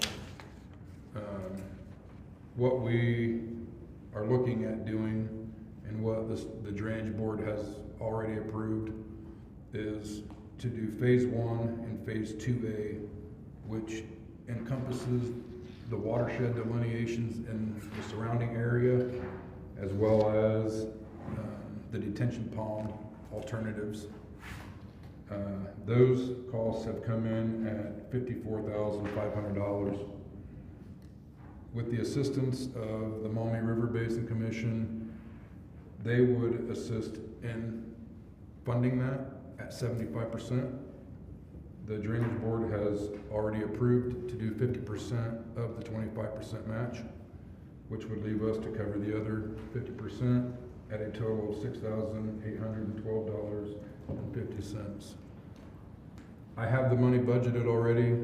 What we are looking at doing and what the Drainage Board has already approved is to do phase 1 and phase 2A, which encompasses the watershed delineations in the surrounding area, as well as the detention pond alternatives. Those costs have come in at $54,500. With the assistance of the Maumee River Basin Commission, they would assist in funding that at 75%. The Drainage Board has already approved to do 50% of the 25% match, which would leave us to cover the other 50% at a total of $6,812.50. I have the money budgeted already.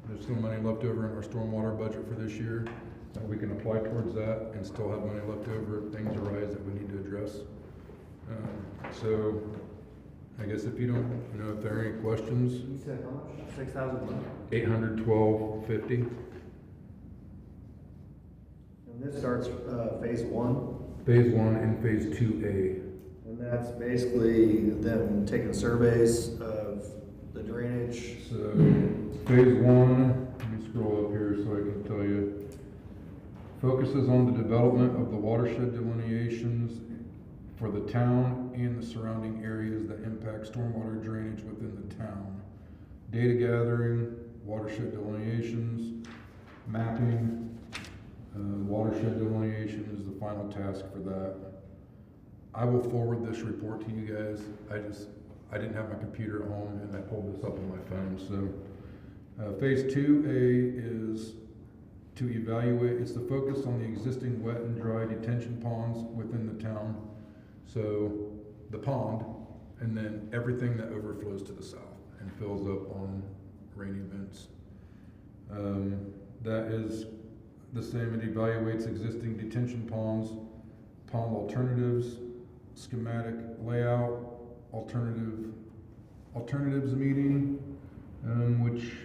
There's still money left over in our stormwater budget for this year. We can apply towards that and still have money left over if things arise that we need to address. So I guess if you don't, if there are any questions. You said how much? 6,000? $812.50. And this starts phase 1? Phase 1 and phase 2A. And that's basically them taking surveys of the drainage. So phase 1, let me scroll up here so I can tell you, focuses on the development of the watershed delineations for the town and the surrounding areas that impact stormwater drainage within the town. Data gathering, watershed delineations, mapping. Watershed delineation is the final task for that. I will forward this report to you guys. I didn't have my computer at home and I pulled this up on my phone. So phase 2A is to evaluate, it's the focus on the existing wet and dry detention ponds within the town. So the pond and then everything that overflows to the south and fills up on rain events. That is the same. It evaluates existing detention ponds, pond alternatives, schematic layout, alternatives meeting, which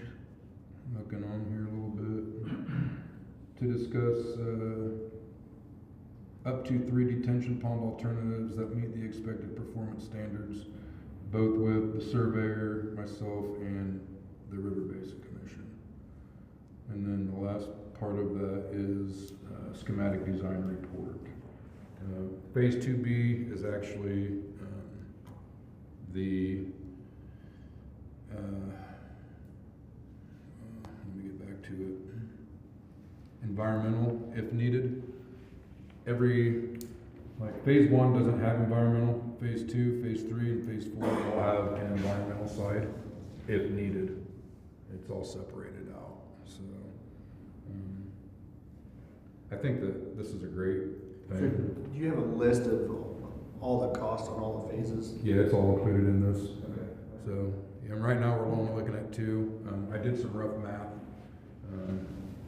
I'm looking on here a little bit, to discuss up to 3 detention pond alternatives that meet the expected performance standards, both with the surveyor, myself, and the River Basin Commission. And then the last part of that is schematic design report. Phase 2B is actually let me get back to it. Environmental, if needed. like phase 1 doesn't have environmental, phase 2, phase 3, and phase 4 all have an environmental side if needed. It's all separated out, so, I think that this is a great So, thing. do you have a list of all the costs on all the phases? Yeah, it's all included in this. Okay. So, yeah, and right now we're only looking at 2. I did some rough math,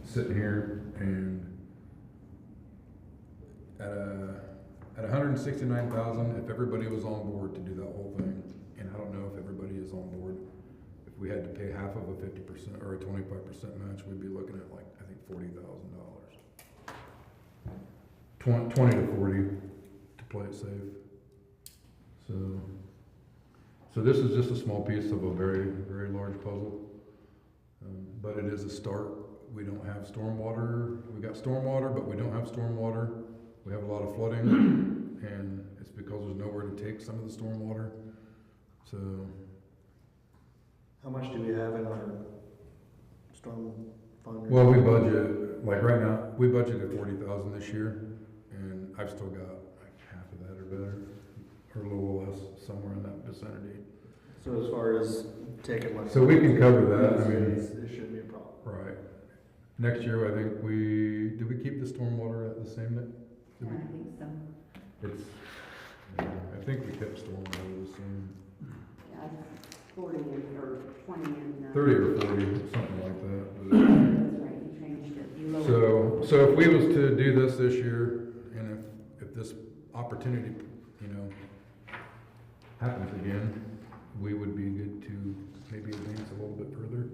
sitting here, and at 169,000, if everybody was on board to do that whole thing, and I don't know if everybody is on board, if we had to pay half of a 50% or a 25% match, we'd be looking at like, I think $40,000. 20 to 40 to play it safe. So this is just a small piece of a very, very large puzzle. But it is a start. We don't have stormwater. We got stormwater, but we don't have stormwater. We have a lot of flooding, and it's because there's nowhere to take some of the stormwater. So, How much do we have in our storm fund? well, we budget, like right now, we budgeted 40,000 this year, and I've still got like half of that or better, or a little less, somewhere in that vicinity. So as far as taking money. So we can cover that, I mean, It shouldn't be a problem. right. Next year, I think did we keep the stormwater at the same, Yeah, I think so. it's, I think we kept stormwater the same, Yeah, 40 or 20 and. 30 or 40, something like that. That's right, you changed it. You lowered it. So if we was to do this year, and if this opportunity, happens again, we would be good to maybe advance a little bit further.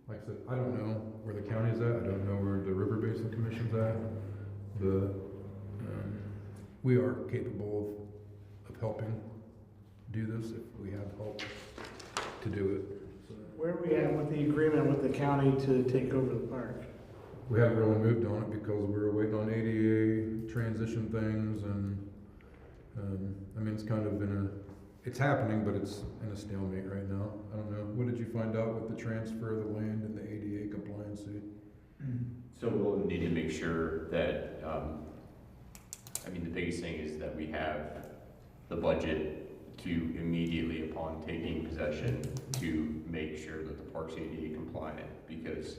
Like I said, I don't know where the county's at, I don't know where the River Basin Commission's at, but, we are capable of helping do this if we have help to do it. So, Where are we at with the agreement with the county to take over the park? we haven't really moved on it because we were waiting on ADA transition things, and, I mean, it's kind of it's happening, but it's in a stalemate right now. I don't know, what did you find out with the transfer of the land and the ADA compliancy? So we'll need to make sure that, the biggest thing is that we have the budget to immediately upon taking possession to make sure that the park's ADA compliant, because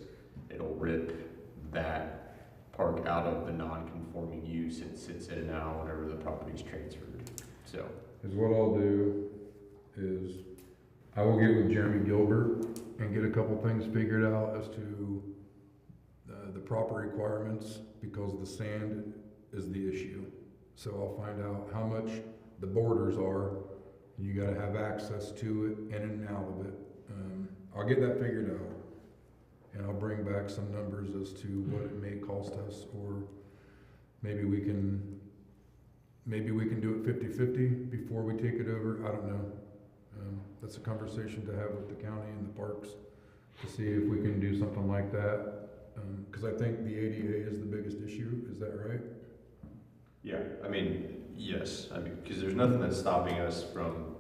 it'll rip that park out of the non-conforming use it sits in now whenever the property's transferred, so. Is what I'll do is I will get with Jeremy Gilbert and get a couple things figured out as to the proper requirements, because the sand is the issue. So I'll find out how much the borders are. You gotta have access to it, in and out of it. I'll get that figured out, and I'll bring back some numbers as to what it may cost us, or maybe we can do it 50-50 before we take it over. I don't know. That's a conversation to have with the county and the parks to see if we can do something like that. Because I think the ADA is the biggest issue. Is that right? Yeah, yes, because there's nothing that's stopping us from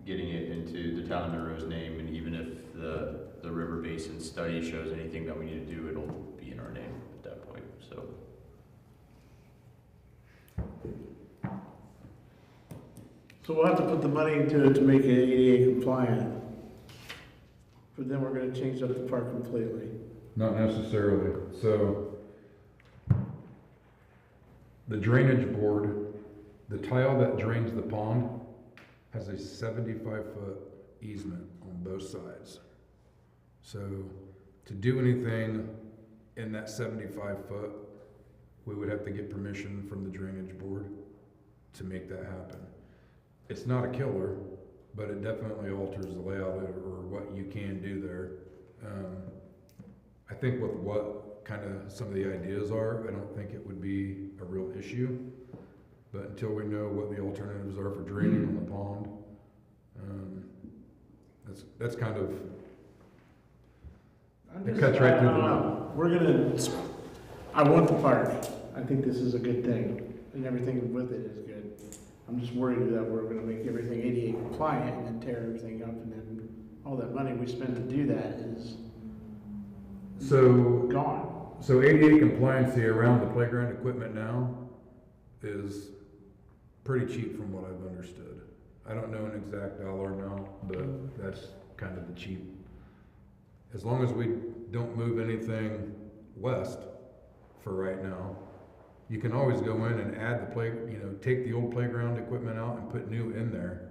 getting it into the town of Monroe's name, and even if the River Basin study shows anything that we need to do, it'll be in our name at that point, so. So we'll have to put the money into it to make it ADA compliant. But then we're gonna change up the park completely. Not necessarily. So the drainage board, the tile that drains the pond has a 75-foot easement on both sides. So to do anything in that 75-foot, we would have to get permission from the drainage board to make that happen. It's not a killer, but it definitely alters the layout or what you can do there. I think with what kind of some of the ideas are, I don't think it would be a real issue. But until we know what the alternatives are for draining on the pond, that's kind of, it cuts right through the middle. I want the park. I think this is a good thing, and everything with it is good. I'm just worried that we're gonna make everything ADA compliant and then tear everything up, and then all that money we spend to do that is So gone. So ADA compliancy around the playground equipment now is pretty cheap from what I've understood. I don't know an exact dollar amount, but that's kind of the cheap. As long as we don't move anything west for right now, you can always go in and add take the old playground equipment out and put new in there,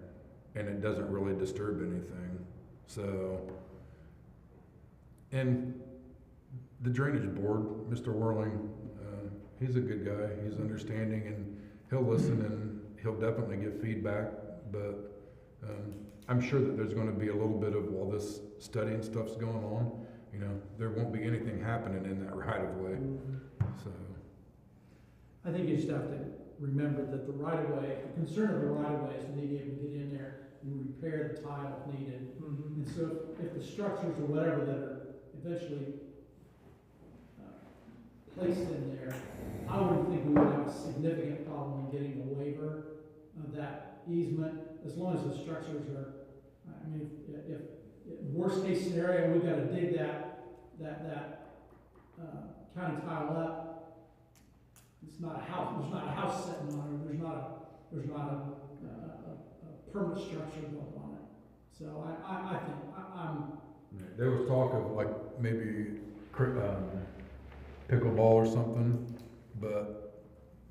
and it doesn't really disturb anything. So, and the drainage board, Mr. Whirling, he's a good guy. He's understanding, and he'll listen, and he'll definitely give feedback. But I'm sure that there's going to be a little bit of, while this study and stuff's going on, there won't be anything happening in that right of way. So I think you just have to remember that the right of way, the concern of the right of way is being able to get in there and repair the tile if needed. And so if the structures or whatever that are eventually placed in there, I wouldn't think we would have a significant problem in getting a waiver of that easement, as long as the structures are, I mean, if worst case scenario, we've got to dig that county tile up. It's not a house. There's not a house sitting on it. There's not a permanent structure built on it. So I think I'm. there was talk of like maybe pickleball or something, but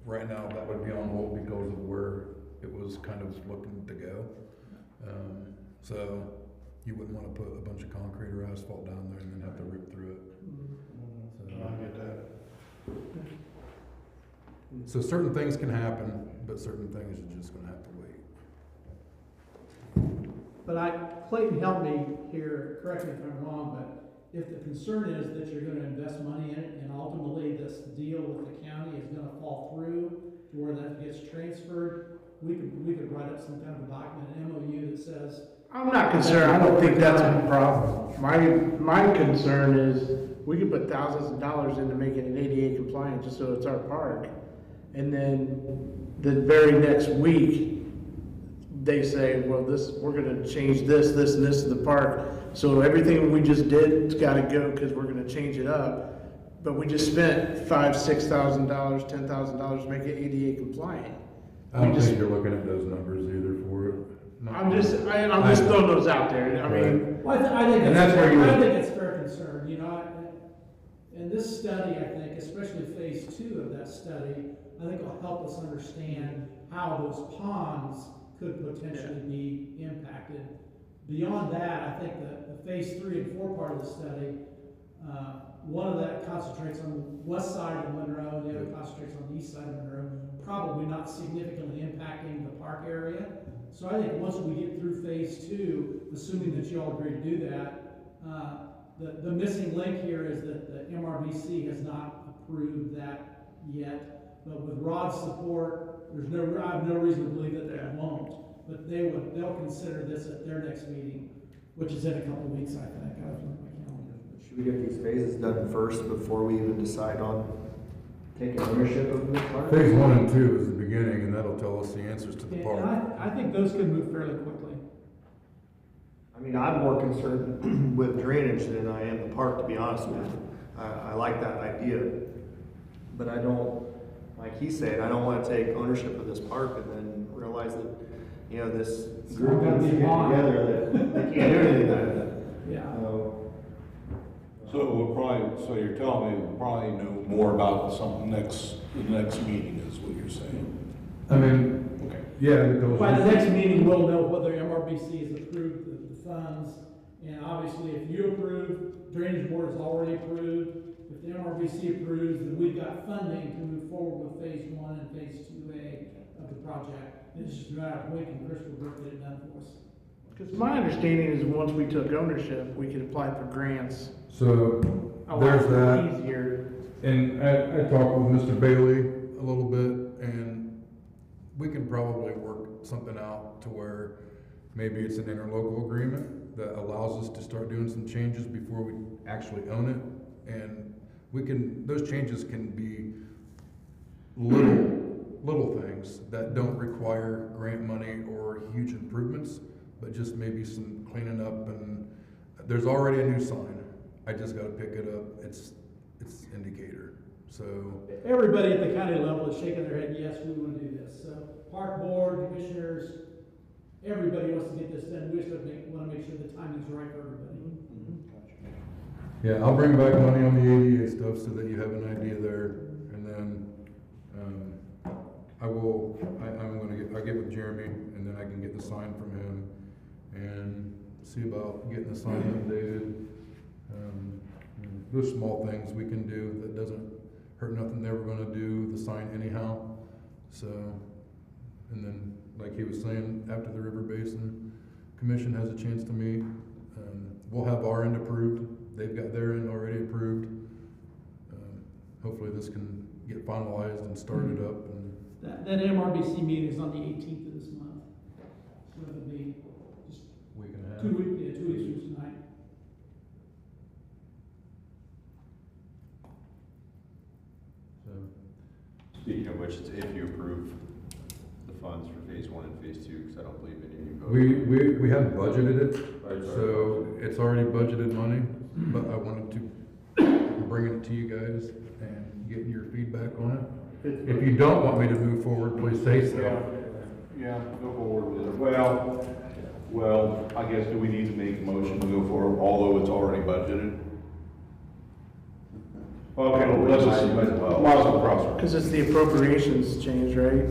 right now that would be on hold because of where it was kind of looking to go. So you wouldn't want to put a bunch of concrete or asphalt down there and then have to rip through it. I get that. So certain things can happen, but certain things you're just gonna have to wait. But Clayton helped me here, correct me if I'm wrong, but if the concern is that you're gonna invest money in it and ultimately this deal with the county is gonna fall through to where that gets transferred, we could write up some kind of a document, an MOU that says. I'm not concerned, I don't think that's a problem. My concern is, we could put thousands of dollars into making it ADA compliant just so it's our park. And then the very next week, they say, well, we're gonna change this, and this to the park. So everything we just did's gotta go because we're gonna change it up. But we just spent $5,000, $6,000, $10,000 to make it ADA compliant. I don't think you're looking at those numbers either for it. I'm just throwing those out there. I mean, Well, I think And that's where you- I think it's fair concern, and this study, I think, especially phase 2 of that study, I think will help us understand how those ponds could potentially be impacted. Beyond that, I think the phase 3 and 4 part of the study, one of that concentrates on the west side of Monroe, the other concentrates on the east side of Monroe, probably not significantly impacting the park area. So I think once we get through phase 2, assuming that you all agree to do that, the missing link here is that the MRBC has not approved that yet. But with Rod's support, I have no reason to believe that they won't. But they'll consider this at their next meeting, which is in a couple of weeks, I think. I have to look at my calendar. Should we get these phases done first before we even decide on taking ownership of this park? Phase 1 and 2 is the beginning, and that'll tell us the answers to the And park. I think those can move fairly quickly. I mean, I'm more concerned with drainage than I am the park, to be honest with you. I like that idea, but I don't, like he's saying, I don't want to take ownership of this park and then realize that, this group not needs to gonna be get mine. together that they can't do anything with it. Yeah. So you're telling me we'll probably know more about something the next meeting is what you're saying? I mean, Okay. yeah, because. By the next meeting, we'll know whether MRBC has approved the funds. And obviously, if you approve, Drainage Board has already approved. If the MRBC approves, then we've got funding to move forward with phase 1 and phase 2A of the project. And it's just a matter of waiting for Crystal Brook to get it done for us. because my understanding is once we took ownership, we could apply for grants. So A there's lot that. easier. And I talked with Mr. Bailey a little bit, and we can probably work something out to where maybe it's an interlocal agreement that allows us to start doing some changes before we actually own it. And those changes can be little things that don't require grant money or huge improvements, but just maybe some cleaning up. And there's already a new sign. I just gotta pick it up. it's indicator. So, Everybody at the county level is shaking their head, yes, we want to do this. So park board, commissioners, everybody wants to get this done. We just want to make sure the timing's right for everybody. yeah, I'll bring back money on the ADA stuff so that you have an idea there. And then, I'll get with Jeremy, and then I can get the sign from him and see about getting the sign updated. There's small things we can do that doesn't hurt nothing. They were gonna do the sign anyhow. So, and then, like he was saying, after the River Basin Commission has a chance to meet, we'll have our end approved. They've got their end already approved. Hopefully this can get finalized and started up. And That MRBC meeting is on the 18th of this month. So it'll be just week and a half. 2 weeks from tonight. So, Speaking of which, it's if you approve the funds for phase 1 and phase 2, because I don't believe any of you voted. we have budgeted it, Right, so it's already budgeted money, but I wanted to bring it to you guys and get your feedback on it. If you don't want me to move forward, please say so. Yeah, go forward with it. Well, I guess, do we need to make a motion to go forward, although it's already budgeted? Okay, well, let's just, might as well cross it. Because it's the appropriations change, right?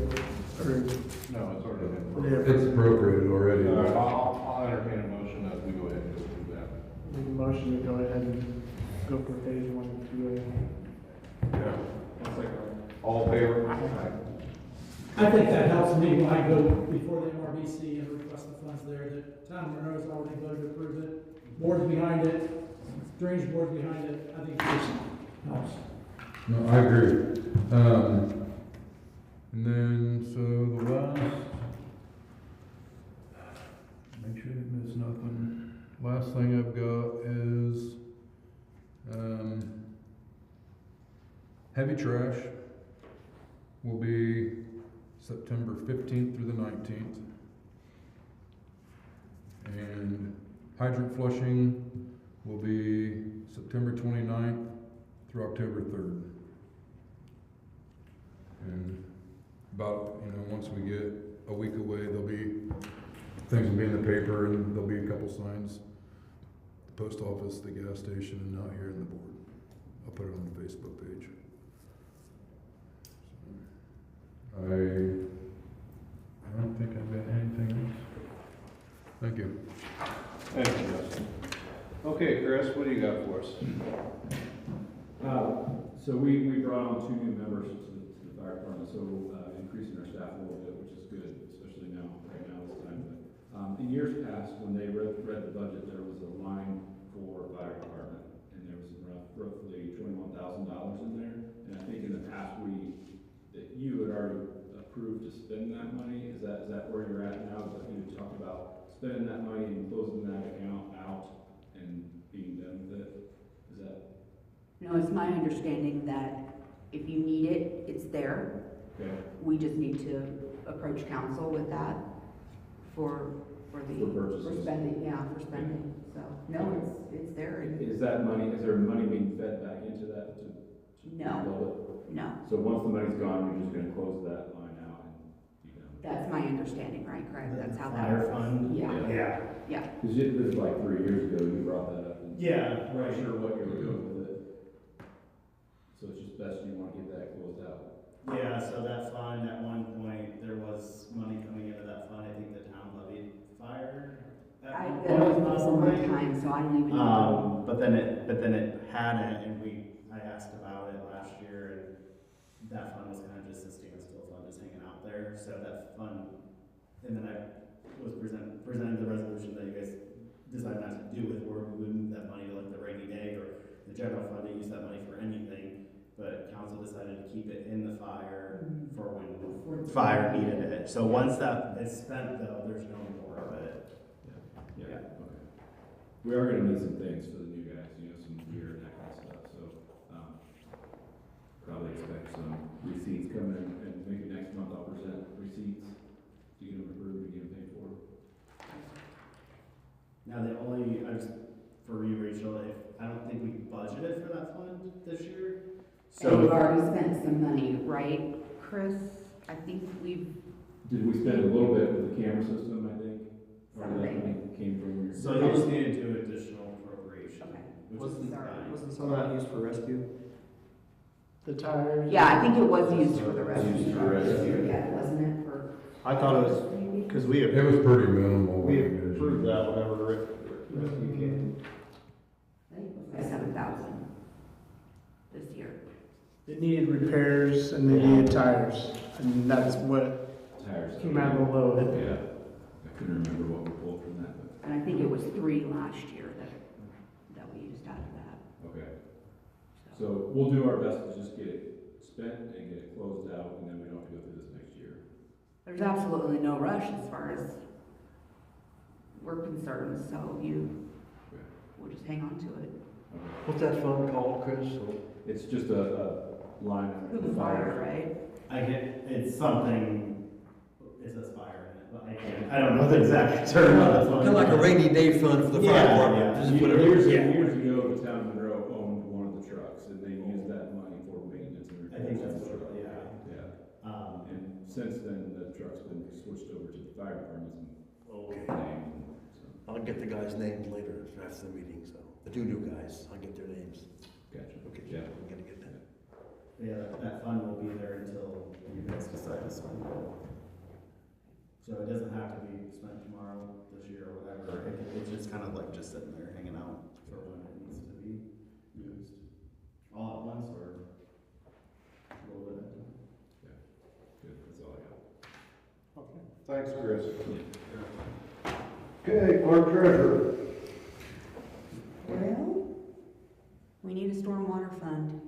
Or, No, it's already been. yeah, It's appropriated already. All right, I'll entertain a motion that we go ahead and go through that. make a motion to go ahead and go for phase 1 and 2A. Yeah. All in favor? I think that helps me when I go before the MRBC and request the funds there. The town of Monroe's already voted to approve it. Board's behind it, drainage board's behind it. I think this helps. No, I agree. And then, so the last, make sure I didn't miss nothing. Last thing I've got is, heavy trash will be September 15th through the 19th. And hydrant flushing will be September 29th through October 3rd. And about, once we get a week away, things will be in the paper and there'll be a couple signs. The post office, the gas station, and out here in the board. I'll put it on the Facebook page. I don't think I've got anything else. Thank you. Thank you, Justin. Okay, Chris, what do you got for us? So we brought on 2 new members to the fire department, so increasing our staff a little bit, which is good, especially right now this time. But in years past, when they read the budget, there was a line for fire department, and there was roughly $21,000 in there. And I think in the past that you had already approved to spend that money. Is that where you're at now? Is that you talked about spending that money and closing that account out and being done with it? Is that? No, it's my understanding that if you need it, it's there. Okay. We just need to approach council with that for purchases. For spending. So, no, it's there. Is there money being fed back into that to No. build No, it? So once the money's gone, you're just gonna close that line out and be done? that's my understanding, right, Craig? That's how that. Fire fund? Yeah. Yeah. Cause this is like 3 years ago, you brought that up. And Yeah, I'm not sure what you were doing with it. So it's just best you wanna get that closed out. Yeah, so that fund, at one point, there was money coming into that fund. I think the town levied fire. I was a long time, so I don't even know. But then it hadn't, and I asked about it last year, and that fund was kind of just a standstill fund, just hanging out there. So that fund, and then I was presenting the resolution that you guys decided not to do with, or we would move that money to like the rainy day or the general fund to use that money for anything. But council decided to keep it in the fire for when fire needed it. So once that is spent, though, there's no more of it. Yeah, okay. We are gonna need some things for the new guys, some gear and that kind of stuff, so, probably expect some receipts coming, and maybe next month I'll present receipts to get them approved and get them paid for. Now, for you, Rachel, I don't think we budgeted for that fund this year. And we've So, already spent some money, right, Chris? I think we've, Did we spend a little bit with the camera system, I think? Or that Something. money came from your? so you'll just need to do additional appropriation, Okay. which is Wasn't, fine. wasn't some of that used for rescue? The tires. yeah, I think it was used for the rest of Used the for rescue. Yeah, wasn't it for? I thought it was, Maybe? because we It have, was pretty minimal. we what we did. approved that whenever rescue came. I think it was like 7,000 this year. It needed repairs and they needed tires, and that's what Tires. came out of the low. Yeah, I couldn't remember what we pulled from that, but, And I think it was 3 last year that we used out of that. okay. So we'll do our best to just get it spent and get it closed out, and then we don't have to go through this next year. There's absolutely no rush as far as we're concerned, so we'll just hang on to it. Okay. What's that fund called, Chris? It's just a line. Who the fire, right? I get, it's something, it says fire in it, but I don't know the exact term of the fund. Kind of like a rainy day fund for the fire Yeah, department. yeah. Just put it- Years ago, the town of Monroe owned one of the trucks, and they used that money for maintenance and I think repairs. that's of the what, truck. yeah. Yeah, and since then, the truck's been switched over to the fire department's Okay. name, so, I'll get the guys' names later after the meeting, so, the 2 new guys, I'll get their names. gotcha. Okay, Yeah. I'm gonna get that. Yeah, that fund will be there until you guys decide to spend it. So it doesn't have to be spent tomorrow, this year, or whatever, it's just kind of like just sitting there hanging out for when it needs to be used. All at once, or a little bit at a time. Good, that's all I got. Thanks, Chris. Okay, clerk treasurer. Well, we need a stormwater fund.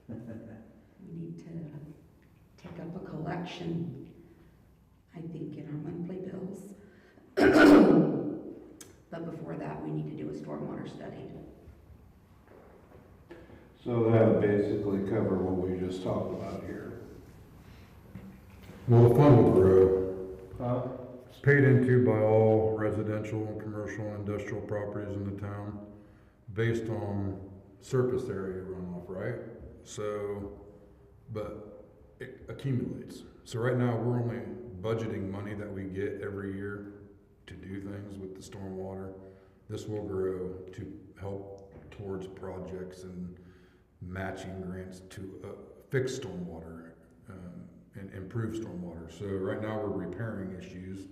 We need to take up a collection, I think, in our monthly bills. But before that, we need to do a stormwater study. So that would basically cover what we just talked about here. Well, the fund will grow. Huh? It's paid into by all residential and commercial and industrial properties in the town based on surface area runoff, right? So, but it accumulates. So right now, we're only budgeting money that we get every year to do things with the stormwater. This will grow to help towards projects and matching grants to fix stormwater and improve stormwater. So right now, we're repairing issues,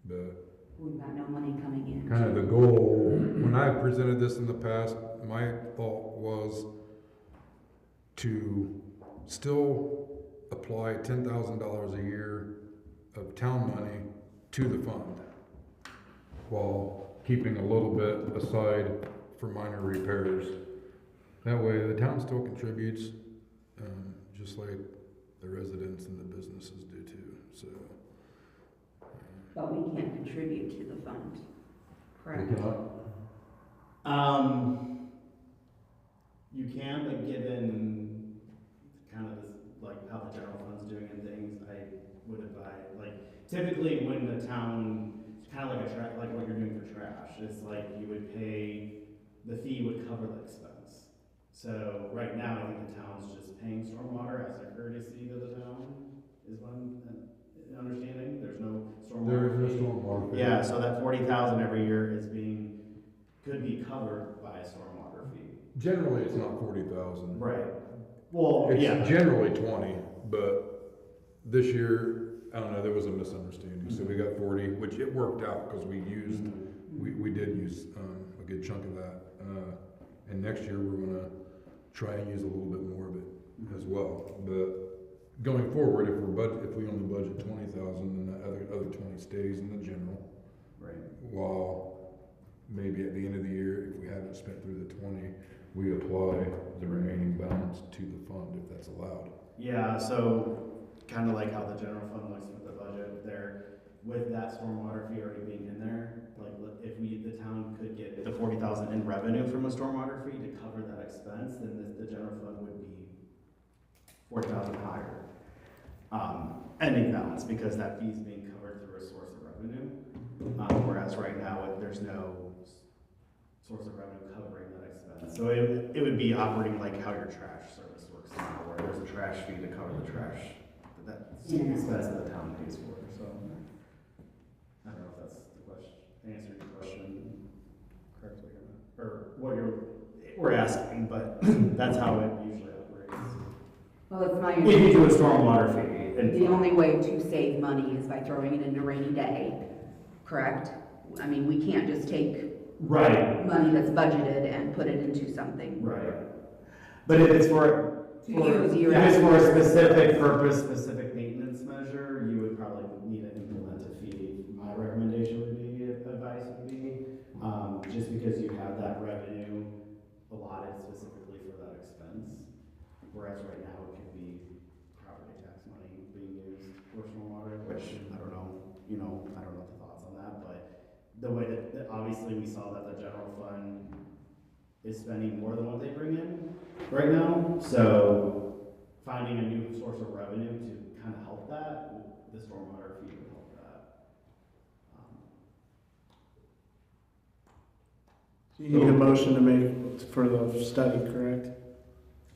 but We've got no money coming in. kind of the goal, when I presented this in the past, my thought was to still apply $10,000 a year of town money to the fund while keeping a little bit aside for minor repairs. That way, the town still contributes, just like the residents and the businesses do too, so. But we can't contribute to the fund, correct? You can, but given kind of this, like how the general fund's doing and things, I would advise, like, typically when the town, it's kind of like like what you're doing for trash, it's like you would pay, the fee would cover the expense. So right now, I think the town's just paying stormwater as a courtesy to the town, is one understanding, there's no stormwater There is fee. no stormwater fee. Yeah, so that 40,000 every year is could be covered by a stormwater fee. Generally, it's not 40,000. Right. Well, It's yeah. generally 20, but this year, I don't know, there was a misunderstanding, so we got 40, which it worked out because we used, we did use a good chunk of that. And next year, we're gonna try and use a little bit more of it as well. But going forward, if we only budget 20,000, then the other 20 stays in the general. Right. While maybe at the end of the year, if we haven't spent through the 20, we apply the remaining balance to the fund if that's allowed. Yeah, so kind of like how the general fund looks with the budget there, with that stormwater fee already being in there, like if the town could get the 40,000 in revenue from a stormwater fee to cover that expense, then the general fund would be 40,000 higher. Ending balance, because that fee is being covered through a source of revenue. Whereas right now, there's no source of revenue covering that expense. expense. So it would be operating like how your trash service works now, where there's a trash fee to cover the trash. That's the expense that the town pays for, so. I don't know if that's the question, answer your question correctly or what we're asking, but that's how it usually operates. Well, it's my. If you do a stormwater fee. And The only way to save money is by throwing it into rainy day, correct? I mean, we can't just take Right. money that's budgeted and put it into something. Right. But if it's for To use your. if it's for a specific purpose, specific maintenance measure, you would probably need to implement a fee. My recommendation would be, advice would be, just because you have that revenue allotted specifically for that expense. Whereas right now it could be property tax money being used for stormwater, which I don't know, I don't know the thoughts on that, but the way that obviously we saw that the general fund is spending more than what they bring in right now. So finding a new source of revenue to kind of help that, the stormwater fee would help that. So you need a motion to make for the study, correct?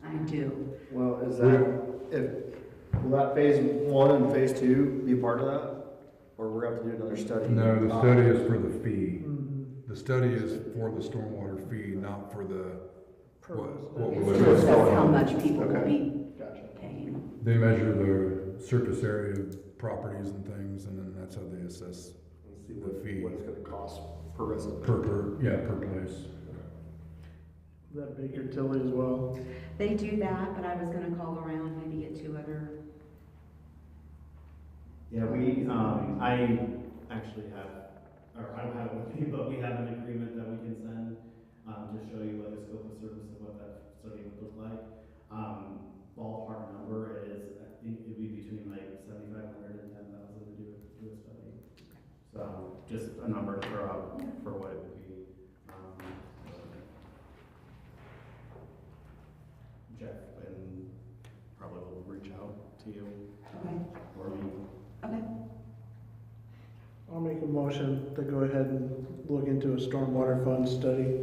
I do. Well, will that phase 1 and phase 2 be part of that? Or we're gonna have to do another study? No, the study is for the fee. Mm-hmm. The study is for the stormwater fee, not for the, what It's was just it? how much people will Okay. be Gotcha. paying. They measure the surface area of properties and things, and then that's how they assess Let's see the fee. what it's gonna cost per resident. Per place. Is that Baker Tilly as well? They do that, but I was gonna call around, maybe get 2 other. Yeah, I actually have, or I don't have it with me, but we have an agreement that we can send, to show you what the scope of service of what that study would look like. Ballpark number is, I think it'd be between like 7,500 and 10,000 to do a study. So just a number to throw out for what it would be. Jeff and probably will reach out to you Okay. or me. Okay. I'll make a motion to go ahead and look into a stormwater fund study.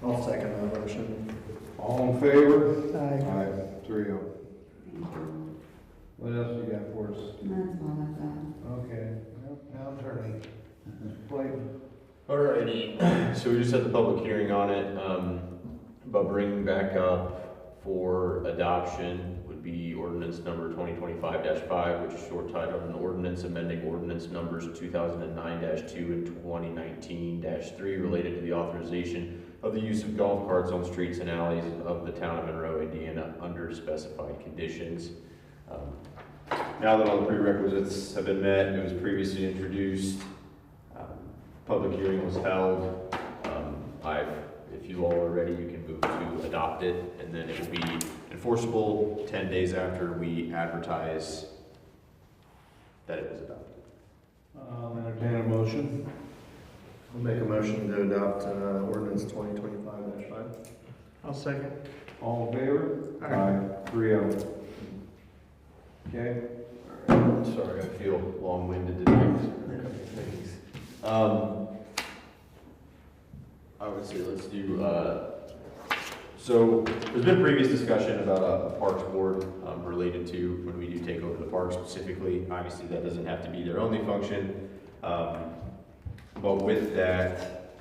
I'll second that motion. All in favor? Aye. Aye, 3-0. Thank you. What else you got for us? That's all I've got. Okay, now attorney. Clayton. Alrighty, so we just had the public hearing on it, but bringing back up for adoption would be ordinance number 2025-5, which is short titled an ordinance amending ordinance numbers 2009-2 and 2019-3 related to the authorization of the use of golf carts on streets and alleys of the town of Monroe, Indiana, under specified conditions. Now that all the prerequisites have been met, it was previously introduced, public hearing was held. If you all are ready, you can move to adopt it, and then it will be enforceable 10 days after we advertise that it was adopted. I'll entertain a motion. I'll make a motion to adopt ordinance 2025-5. I'll second. All in favor? Aye. 3-0. Okay? Sorry, I feel long-winded today. I would say let's do, so there's been previous discussion about a parks board related to when we do take over the park specifically. Obviously, that doesn't have to be their only function. But with that,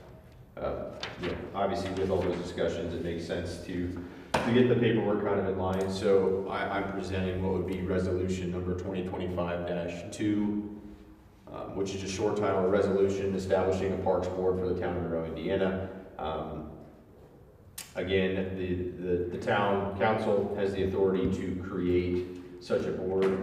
obviously with all those discussions, it makes sense to get the paperwork kind of in line. So I'm presenting what would be resolution number 2025-2, which is a short title, a resolution establishing a parks board for the town of Monroe, Indiana. Again, the town council has the authority to create such a board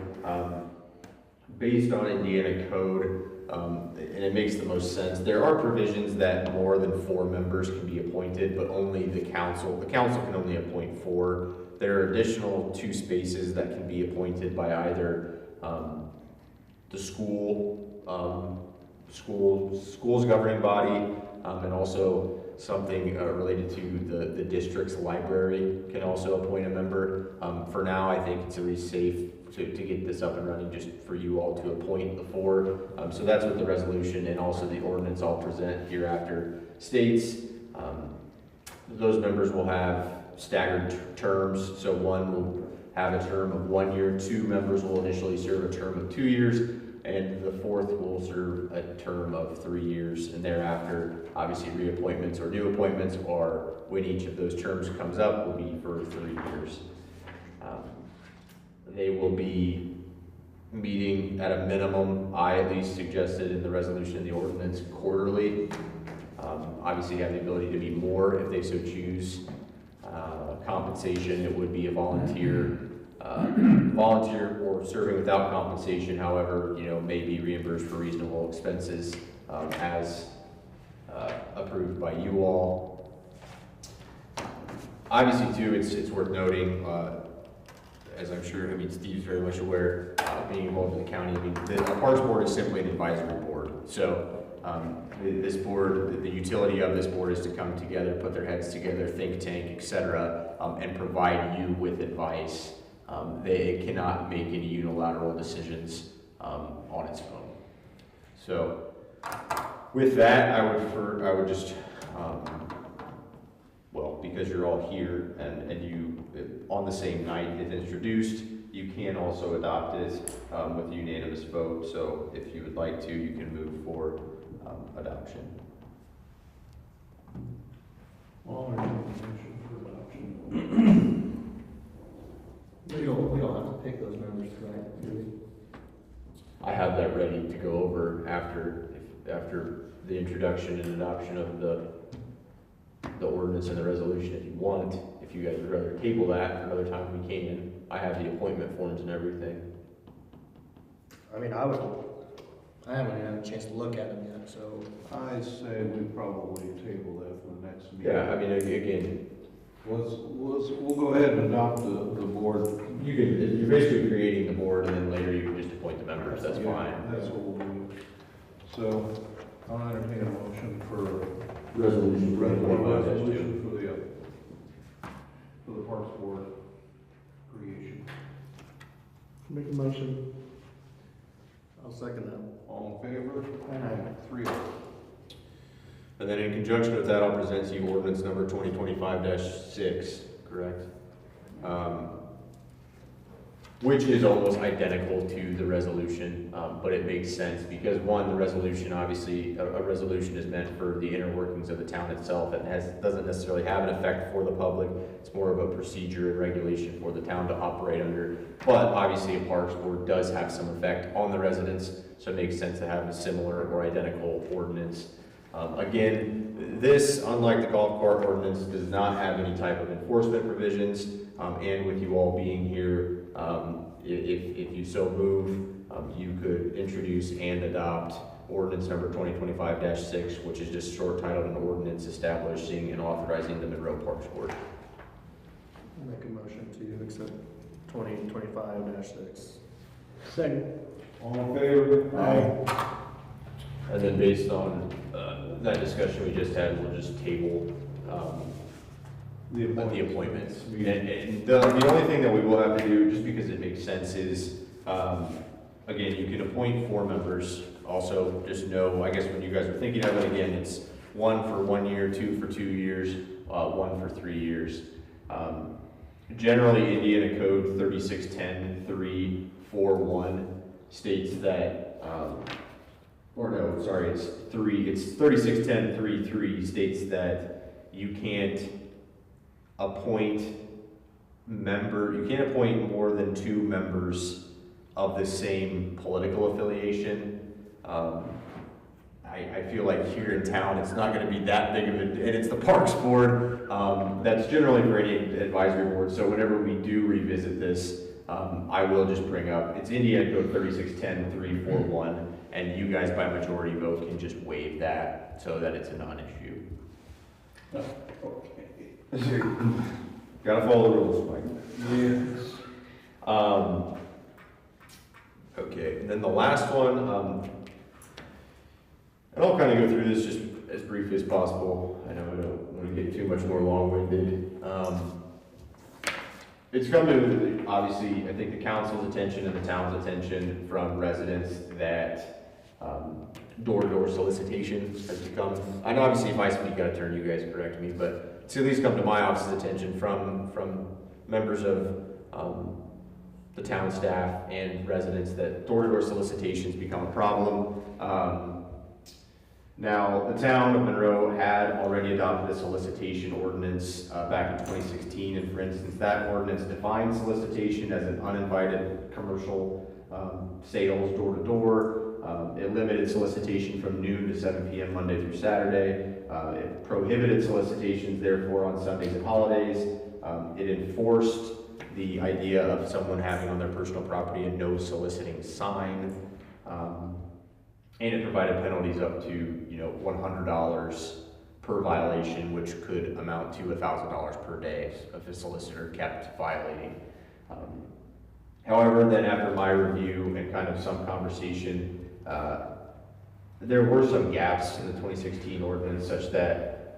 based on Indiana code, and it makes the most sense. There are provisions that more than 4 members can be appointed, but only the council can only appoint 4. There are additional 2 spaces that can be appointed by either the school's governing body, and also something related to the district's library can also appoint a member. For now, I think it's at least safe to get this up and running just for you all to appoint the 4. So that's what the resolution and also the ordinance I'll present hereafter states. Those members will have staggered terms, so one will have a term of 1 year, 2 members will initially serve a term of 2 years, and the fourth will serve a term of 3 years, and thereafter, obviously reappointments or new appointments, or when each of those terms comes up, will be for 3 years. They will be meeting at a minimum, I at least suggested in the resolution and the ordinance, quarterly. Obviously have the ability to be more if they so choose. Compensation, it would be a volunteer or serving without compensation, however, may be reimbursed for reasonable expenses as approved by you all. Obviously too, it's worth noting, as I'm sure, Steve's very much aware, being involved in the county, the Parks Board is simply an advisory board. So this board, the utility of this board is to come together, put their heads together, think tank, etc., and provide you with advice. They cannot make any unilateral decisions on its own. So with that, I would just, well, because you're all here and you, on the same night it's introduced, you can also adopt it with a unanimous vote. So if you would like to, you can move for adoption. Well, I'll entertain a motion for adoption. We don't have to pick those members tonight, do we? I have that ready to go over after the introduction and adoption of the ordinance and the resolution if you want. If you guys would rather table that for another time, we can. I have the appointment forms and everything. I mean, I haven't even had a chance to look at them yet, so. I say we probably table that for the next meeting. Yeah, again, We'll go ahead and adopt the board. you're basically creating the board, and then later you can just appoint the members. That's Yeah, fine. That's what we'll do. So I'll entertain a motion for Resolution. resolution for the Parks Board creation. Make a motion. I'll second that. All in favor? 3. And then in conjunction with that, I'll present to you ordinance number 2025-6, correct? Which is almost identical to the resolution, but it makes sense because one, the resolution, obviously, a resolution is meant for the inner workings of the town itself. It doesn't necessarily have an effect for the public. It's more of a procedure and regulation for the town to operate under. But obviously, a Parks Board does have some effect on the residents, so it makes sense to have a similar or identical ordinance. Again, this, unlike the golf cart ordinance, does not have any type of enforcement provisions. And with you all being here, if you so move, you could introduce and adopt ordinance number 2025-6, which is just short titled an ordinance establishing and authorizing the Monroe Parks Board. I'll make a motion to accept 2025-6. Second. All in favor? Aye. And then based on that discussion we just had, we'll just table the appointments. And the only thing that we will have to do, just because it makes sense, is, again, you can appoint 4 members. Also, just know, I guess when you guys are thinking of it, again, it's 1 for 1 year, 2 for 2 years, 1 for 3 years. Generally, Indiana Code 3610-341 states that, it's 3610-3.3 states that you can't appoint more than 2 members of the same political affiliation. I feel like here in town, it's not gonna be that big of and it's the Parks Board, that's generally for any advisory board, so whenever we do revisit this, I will just bring up, it's Indiana Code 3610-341, and you guys by majority vote can just waive that so that it's a non-issue. Okay. Gotta follow the rules, Mike. Yes. Okay, and then the last one, and I'll kind of go through this just as briefly as possible. I know I don't want to get too much more long-winded. It's come to, obviously, I think the council's attention and the town's attention from residents that door-to-door solicitation has become, and obviously if I speak out of turn, you guys correct me, but it's at least come to my office's attention from members of the town staff and residents that door-to-door solicitations become a problem. Now, the town of Monroe had already adopted a solicitation ordinance back in 2016, and for instance, that ordinance defined solicitation as an uninvited commercial sales door-to-door. It limited solicitation from noon to 7 p.m. Monday through Saturday. It prohibited solicitations, therefore, on Sundays and holidays. It enforced the idea of someone having on their personal property a no soliciting sign. And it provided penalties up to, $100 per violation, which could amount to $1,000 per day if a solicitor kept violating. However, then after my review and kind of some conversation, there were some gaps in the 2016 ordinance such that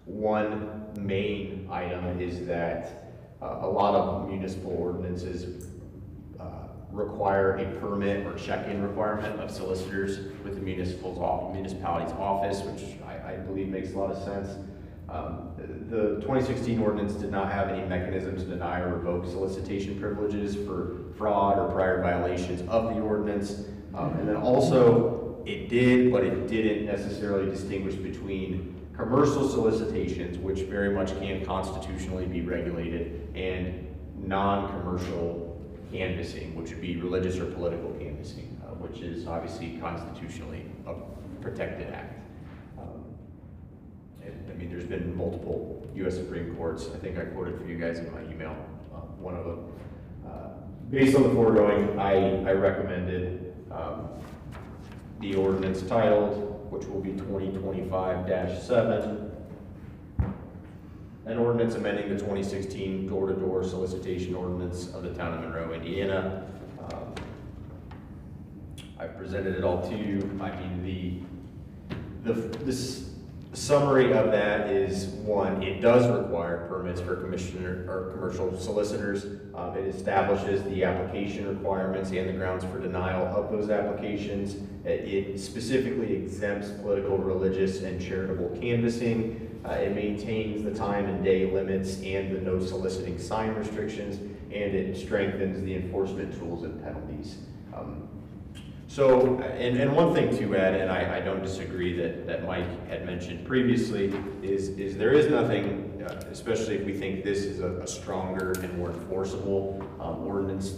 one main item is that a lot of municipal ordinances require a permit or check-in requirement of solicitors with the municipality's office, which I believe makes a lot of sense. The 2016 ordinance did not have any mechanism to deny or revoke solicitation privileges for fraud or prior violations of the ordinance. And then also, it did, but it didn't necessarily distinguish between commercial solicitations, which very much can constitutionally be regulated, and non-commercial canvassing, which would be religious or political canvassing, which is obviously constitutionally a protected act. There's been multiple U.S. Supreme Courts. I think I quoted for you guys in my email, one of them. Based on the foregoing, I recommended the ordinance titled, which will be 2025-7, an ordinance amending the 2016 door-to-door solicitation ordinance of the town of Monroe, Indiana. I've presented it all to you. The summary of that is, one, it does require permits for commissioner or commercial solicitors. It establishes the application requirements and the grounds for denial of those applications. It specifically exempts political, religious, and charitable canvassing. It maintains the time and day limits and the no soliciting sign restrictions, and it strengthens the enforcement tools and penalties. And one thing to add, and I don't disagree that Mike had mentioned previously, is there is nothing, especially if we think this is a stronger and more enforceable ordinance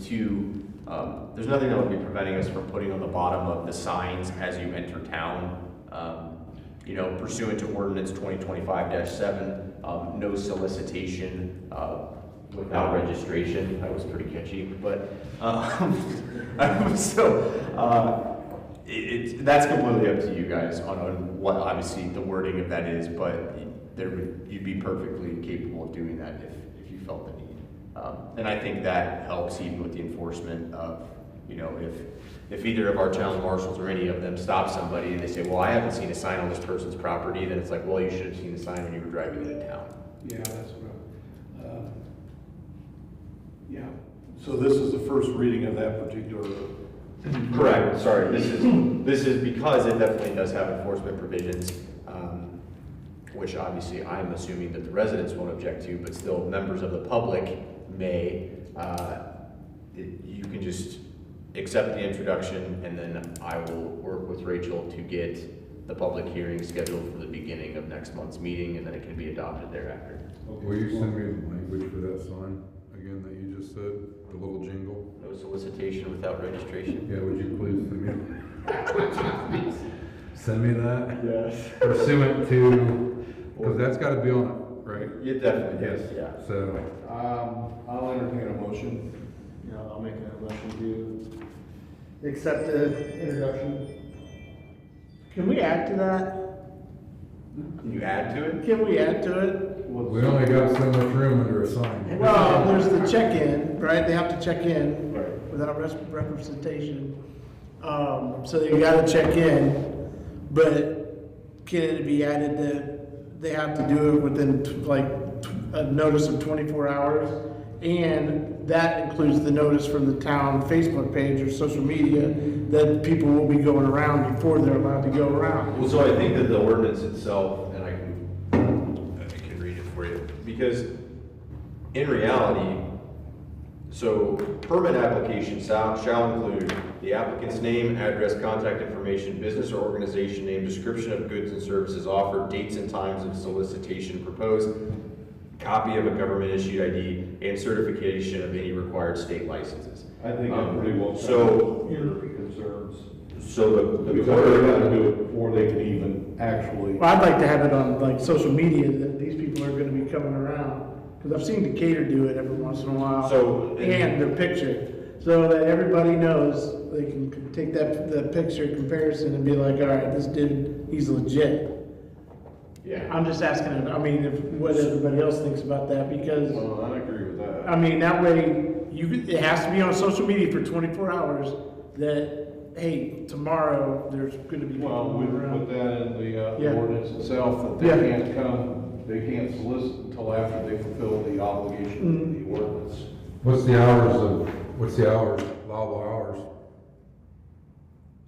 there's nothing that would be preventing us from putting on the bottom of the signs as you enter town, pursuant to ordinance 2025-7, no solicitation without registration. That was pretty catchy, but that's completely up to you guys on what obviously the wording of that is, but you'd be perfectly capable of doing that if you felt the need. And I think that helps even with the enforcement of, if either of our town marshals or any of them stop somebody and they say, well, I haven't seen a sign on this person's property, then it's like, well, you should have seen the sign when you were driving into town. Yeah, that's what yeah. So this is the first reading of that particular. Correct, sorry, this is because it definitely does have enforcement provisions, which obviously I'm assuming that the residents won't object to, but still members of the public may. You can just accept the introduction, and then I will work with Rachel to get the public hearing scheduled for the beginning of next month's meeting, and then it can be adopted thereafter. Will you send me the language for that sign again that you just said, the little jingle? No solicitation without registration. Yeah, would you please send me that? Yes. Pursuant to, because that's got to be on it, right? It definitely is, yeah. So, I'll entertain a motion. Yeah, I'll make a motion to accept the introduction. Can we add to that? Can you add to it? Can we add to it? we only got so much room under a sign. Well, there's the check-in, right? They have to check in without representation. So they gotta check in, but can it be added that they have to do it within a notice of 24 hours? And that includes the notice from the town Facebook page or social media that people will be going around before they're allowed to go around. Well, so I think that the ordinance itself, and I can read it for you, because in reality, so permit application shall include the applicant's name, address, contact information, business or organization name, description of goods and services offered, dates and times of solicitation proposed, copy of a government issued ID, and certification of any required state licenses. I think that pretty well So- your concerns. So the Because they're gonna do it before they can even actually. Well, I'd like to have it on like social media that these people are gonna be coming around. Cause I've seen Decatur do it every once in a while. So- And their picture, so that everybody knows, they can take that picture comparison and be like, all right, this dude, he's legit. Yeah. I'm just asking, I mean, what everybody else thinks about that, because, Well, I agree with that. I mean, that way, it has to be on social media for 24 hours that, hey, tomorrow, there's gonna be Well, people we going put around. that in the Yeah. ordinance itself, that they Yeah. can't come, they can't solicit until after they fulfill the obligation of the ordinance. What's the hours, allowable hours?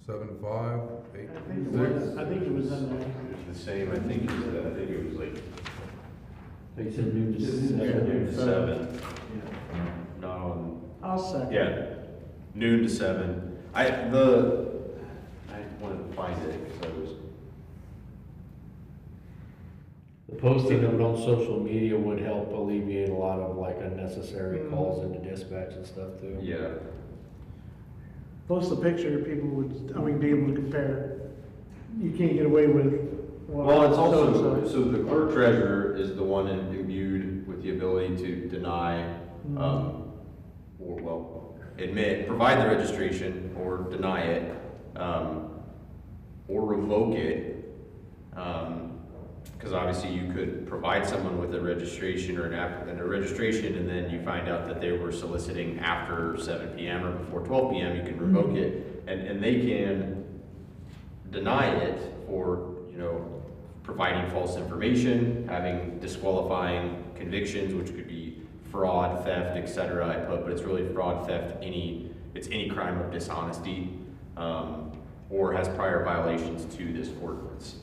7 to 5, 8 to 6? I think it was in there. It's the same, I think it was like They said noon to noon to 7. Not on, I'll second. yeah, noon to 7. I wanted to find it, because I was, The posting of it on social media would help alleviate a lot of like unnecessary calls into dispatch and stuff too. yeah. Post the picture, people would, I mean, be able to compare. You can't get away with. Well, it's also, so-and-so. so the clerk treasurer is the one imbued with the ability to deny, or well, provide the registration or deny it, or revoke it. Because obviously you could provide someone with a registration or a registration, and then you find out that they were soliciting after 7 p.m. or before 12 p.m. You can revoke it, and they can deny it for, providing false information, having disqualifying convictions, which could be fraud, theft, etc. I put, but it's really fraud, theft, it's any crime of dishonesty, or has prior violations to this ordinance.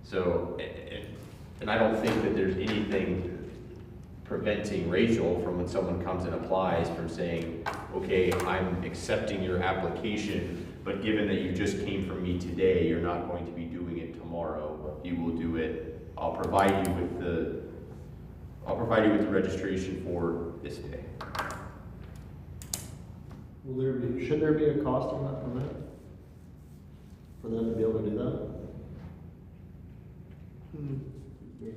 So, and I don't think that there's anything preventing Rachel from, when someone comes and applies, from saying, okay, I'm accepting your application, but given that you just came from me today, you're not going to be doing it tomorrow. You will do it. I'll provide you with the registration for this day. Should there be a cost on that permit? For them to be able to do that?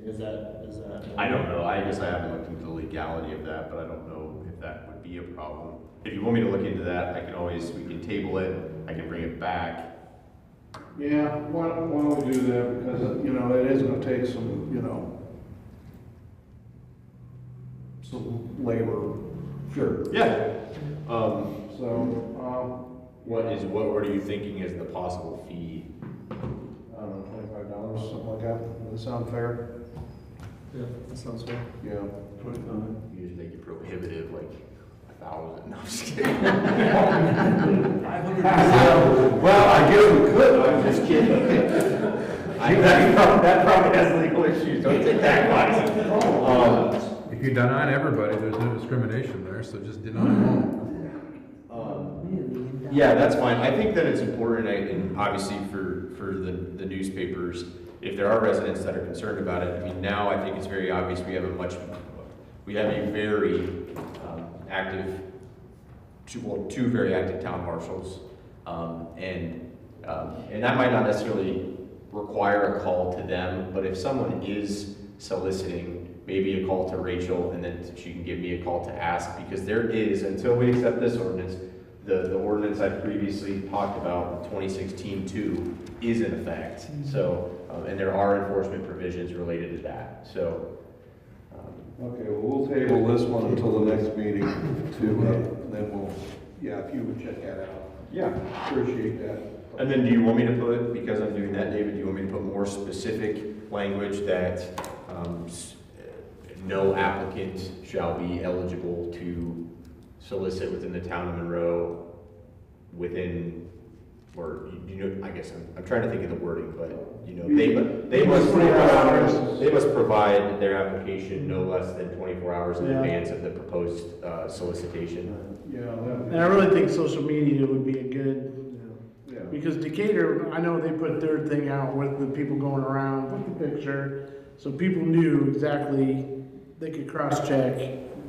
Is that? I don't know. I guess I haven't looked into the legality of that, but I don't know if that would be a problem. If you want me to look into that, we can table it. I can bring it back. Yeah, why don't we do that, because, it is gonna take some, labor. Sure. Yeah. What What are you thinking is the possible fee? I don't know, $25, something like that, does that sound fair? Yeah, that sounds fair. Yeah. 25. You just make it prohibitive, like 1,000. No, I'm just kidding. Well, I guess we could, I'm just kidding. That probably has legal issues, don't take that advice. If you deny everybody, there's no discrimination there, so just deny them Yeah, that's fine. I think that it's important, and obviously for the newspapers, if there are residents that are concerned about it, I mean, now I think it's very obvious we have a very active, two very active town marshals, and that might not necessarily require a call to them, but if someone is soliciting, maybe a call to Rachel, and then she can give me a call to ask, because there is, until we accept this ordinance, the ordinance I previously talked about, 2016-2, is in effect. So, and there are enforcement provisions related to that. So, Okay, well, we'll table this one until the next meeting then we'll, if you would check that out. yeah. Appreciate that. And then do you want me to put, because I'm doing that, David, do you want me to put more specific language that no applicant shall be eligible to solicit within the town of Monroe within, or, I guess, I'm trying to think of the wording, but, they must provide their application no less than 24 hours in Yeah. advance of the proposed solicitation. And I really think social media would be a good, Yeah. because Decatur, I know they put their thing out with the people going around with the picture, so people knew exactly, they could cross-check,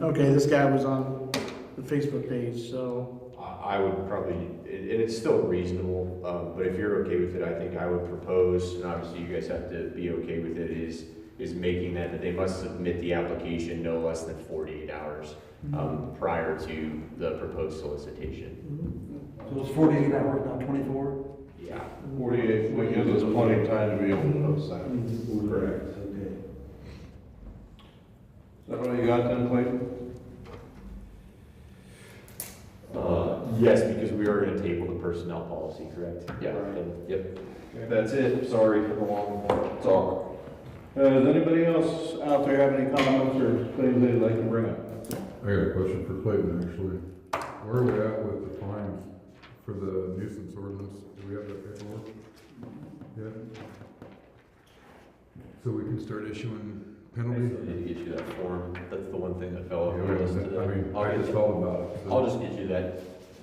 okay, this guy was on the Facebook page, so. I would probably, and it's still reasonable, but if you're okay with it, I think I would propose, and obviously you guys have to be okay with it, is making that they must submit the application no less than 48 hours prior to the proposed solicitation. So it's 48 hours, not 24? Yeah. 48 would give us plenty of time to be able to post that. Correct. Okay. Is that what you got then, Clayton? Yes, because we are gonna table the personnel policy, correct? Yeah. Yep. Okay, that's it. Sorry for the long talk. Does anybody else out there have any comments or things they'd like to bring up? I got a question for Clayton, actually. Where are we at with the fines for the nuisance ordinance? Do we have that paperwork? Yeah? So we can start issuing I penalties? need to get you that form. That's the one thing that fell off Yeah, the list I today. mean, I'll I get just it. thought about it. so- I'll just get you that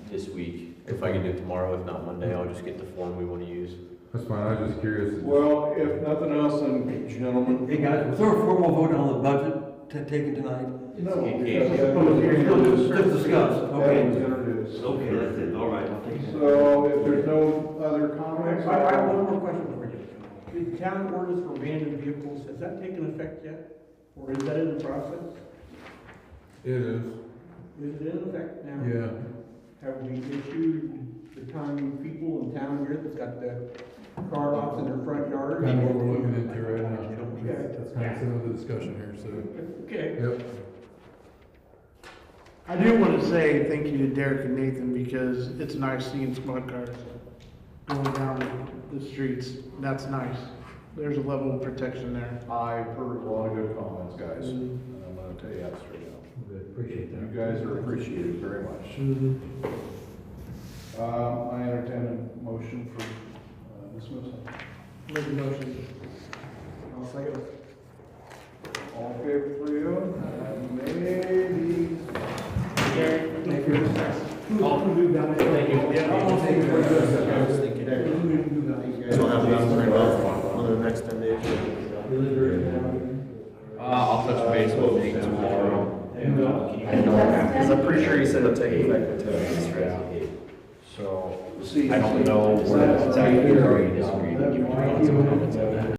this week. If I can do it tomorrow, if not Monday, I'll just get the form we want to use. That's fine, I was just curious. Well, if nothing else, then gentlemen. Hey, guys, was there a formal vote on the budget taken tonight? No, because Just discussed, That okay. was introduced. Okay, that's it, all right, I'll take it. So if there's no other comments. I have one more question for you. The town orders for abandoned vehicles, has that taken effect yet? Or is that in the process? It is, Is it in effect now? yeah. Have we issued the time people in town here that's got the car lots in their front yard? Kind of what we're looking into right now. Okay. That's kind of some of the discussion here, so, Okay. yep. I do want to say thank you to Derek and Nathan because it's nice seeing squad cars going down the streets. That's nice. There's a level of protection there. I've heard a lot of good comments, guys, and I'm gonna tell you that straight out. Appreciate You guys are appreciated very much. I entertain a motion for dismissal. Make a motion. I'll second. All in favor, 3-0? Maybe. Thank you. Thank you. We'll have them bring up on the next 10 days. I'll touch base with Nick tomorrow. Because I'm pretty sure you said it'll take effect in 2 weeks. So, I don't know where that's at, or you disagree, give me your thoughts and comments on that.